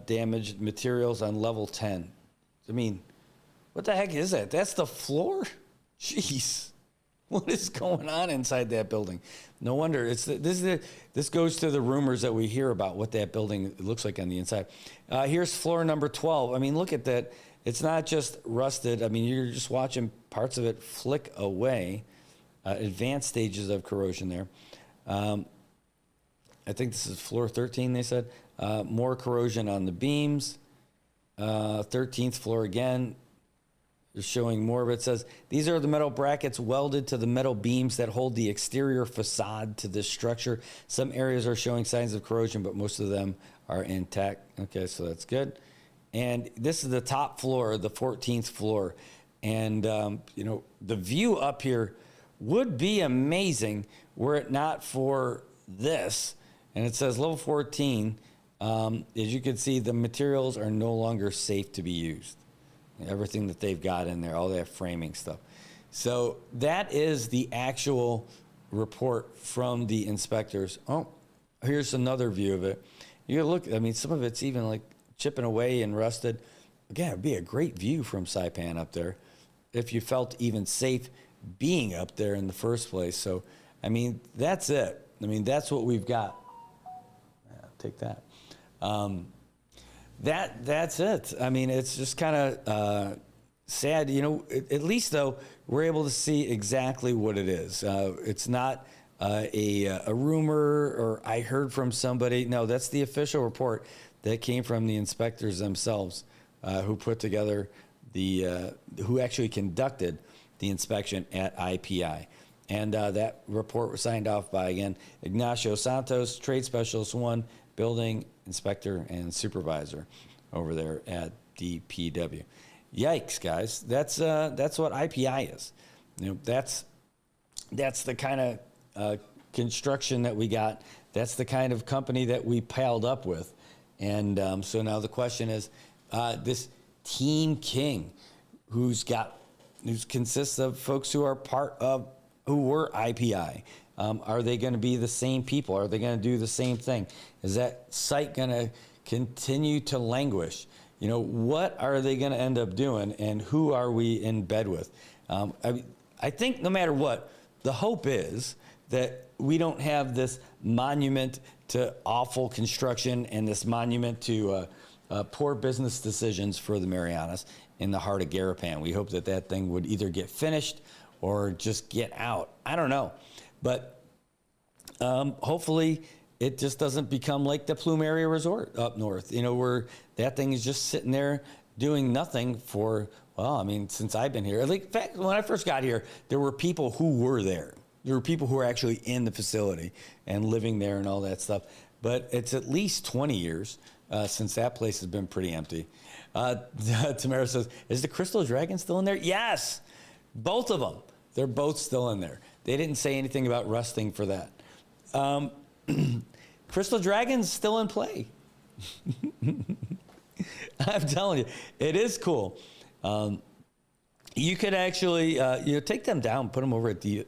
damaged materials on level 10. I mean, what the heck is that? That's the floor? Jeez. What is going on inside that building? No wonder. This goes to the rumors that we hear about what that building looks like on the inside. Here's floor number 12. I mean, look at that. It's not just rusted. I mean, you're just watching parts of it flick away. Advanced stages of corrosion there. I think this is floor 13, they said. More corrosion on the beams. 13th floor again. They're showing more of it. It says, these are the metal brackets welded to the metal beams that hold the exterior facade to this structure. Some areas are showing signs of corrosion, but most of them are intact. Okay, so that's good. And this is the top floor, the 14th floor. And, the view up here would be amazing were it not for this. And it says level 14, as you can see, the materials are no longer safe to be used. Everything that they've got in there, all that framing stuff. So that is the actual report from the inspectors. Oh, here's another view of it. You look, I mean, some of it's even like chipping away and rusted. Again, it'd be a great view from Saipan up there if you felt even safe being up there in the first place. So, I mean, that's it. I mean, that's what we've got. Yeah, take that. That's it. I mean, it's just kind of sad. At least, though, we're able to see exactly what it is. It's not a rumor or I heard from somebody. No, that's the official report that came from the inspectors themselves who put together who actually conducted the inspection at IPI. And that report was signed off by, again, Ignacio Santos, Trade Specialist 1, Building Inspector and Supervisor over there at DPW. Yikes, guys. That's what IPI is. That's the kind of construction that we got. That's the kind of company that we piled up with. And so now the question is, this Team King, who consists of folks who are who were IPI. Are they going to be the same people? Are they going to do the same thing? Is that site going to continue to languish? What are they going to end up doing, and who are we in bed with? I think no matter what, the hope is that we don't have this monument to awful construction and this monument to poor business decisions for the Marianas in the heart of Garapan. We hope that that thing would either get finished or just get out. I don't know. But hopefully it just doesn't become like the Plume Area Resort up north, you know, where that thing is just sitting there doing nothing for, well, I mean, since I've been here. Like, in fact, when I first got here, there were people who were there. There were people who were actually in the facility and living there and all that stuff. But it's at least 20 years since that place has been pretty empty. Tamara says, is the Crystal Dragon still in there? Yes, both of them. They're both still in there. They didn't say anything about rusting for that. Crystal Dragon's still in play. I'm telling you, it is cool. You could actually, take them down, put them over at the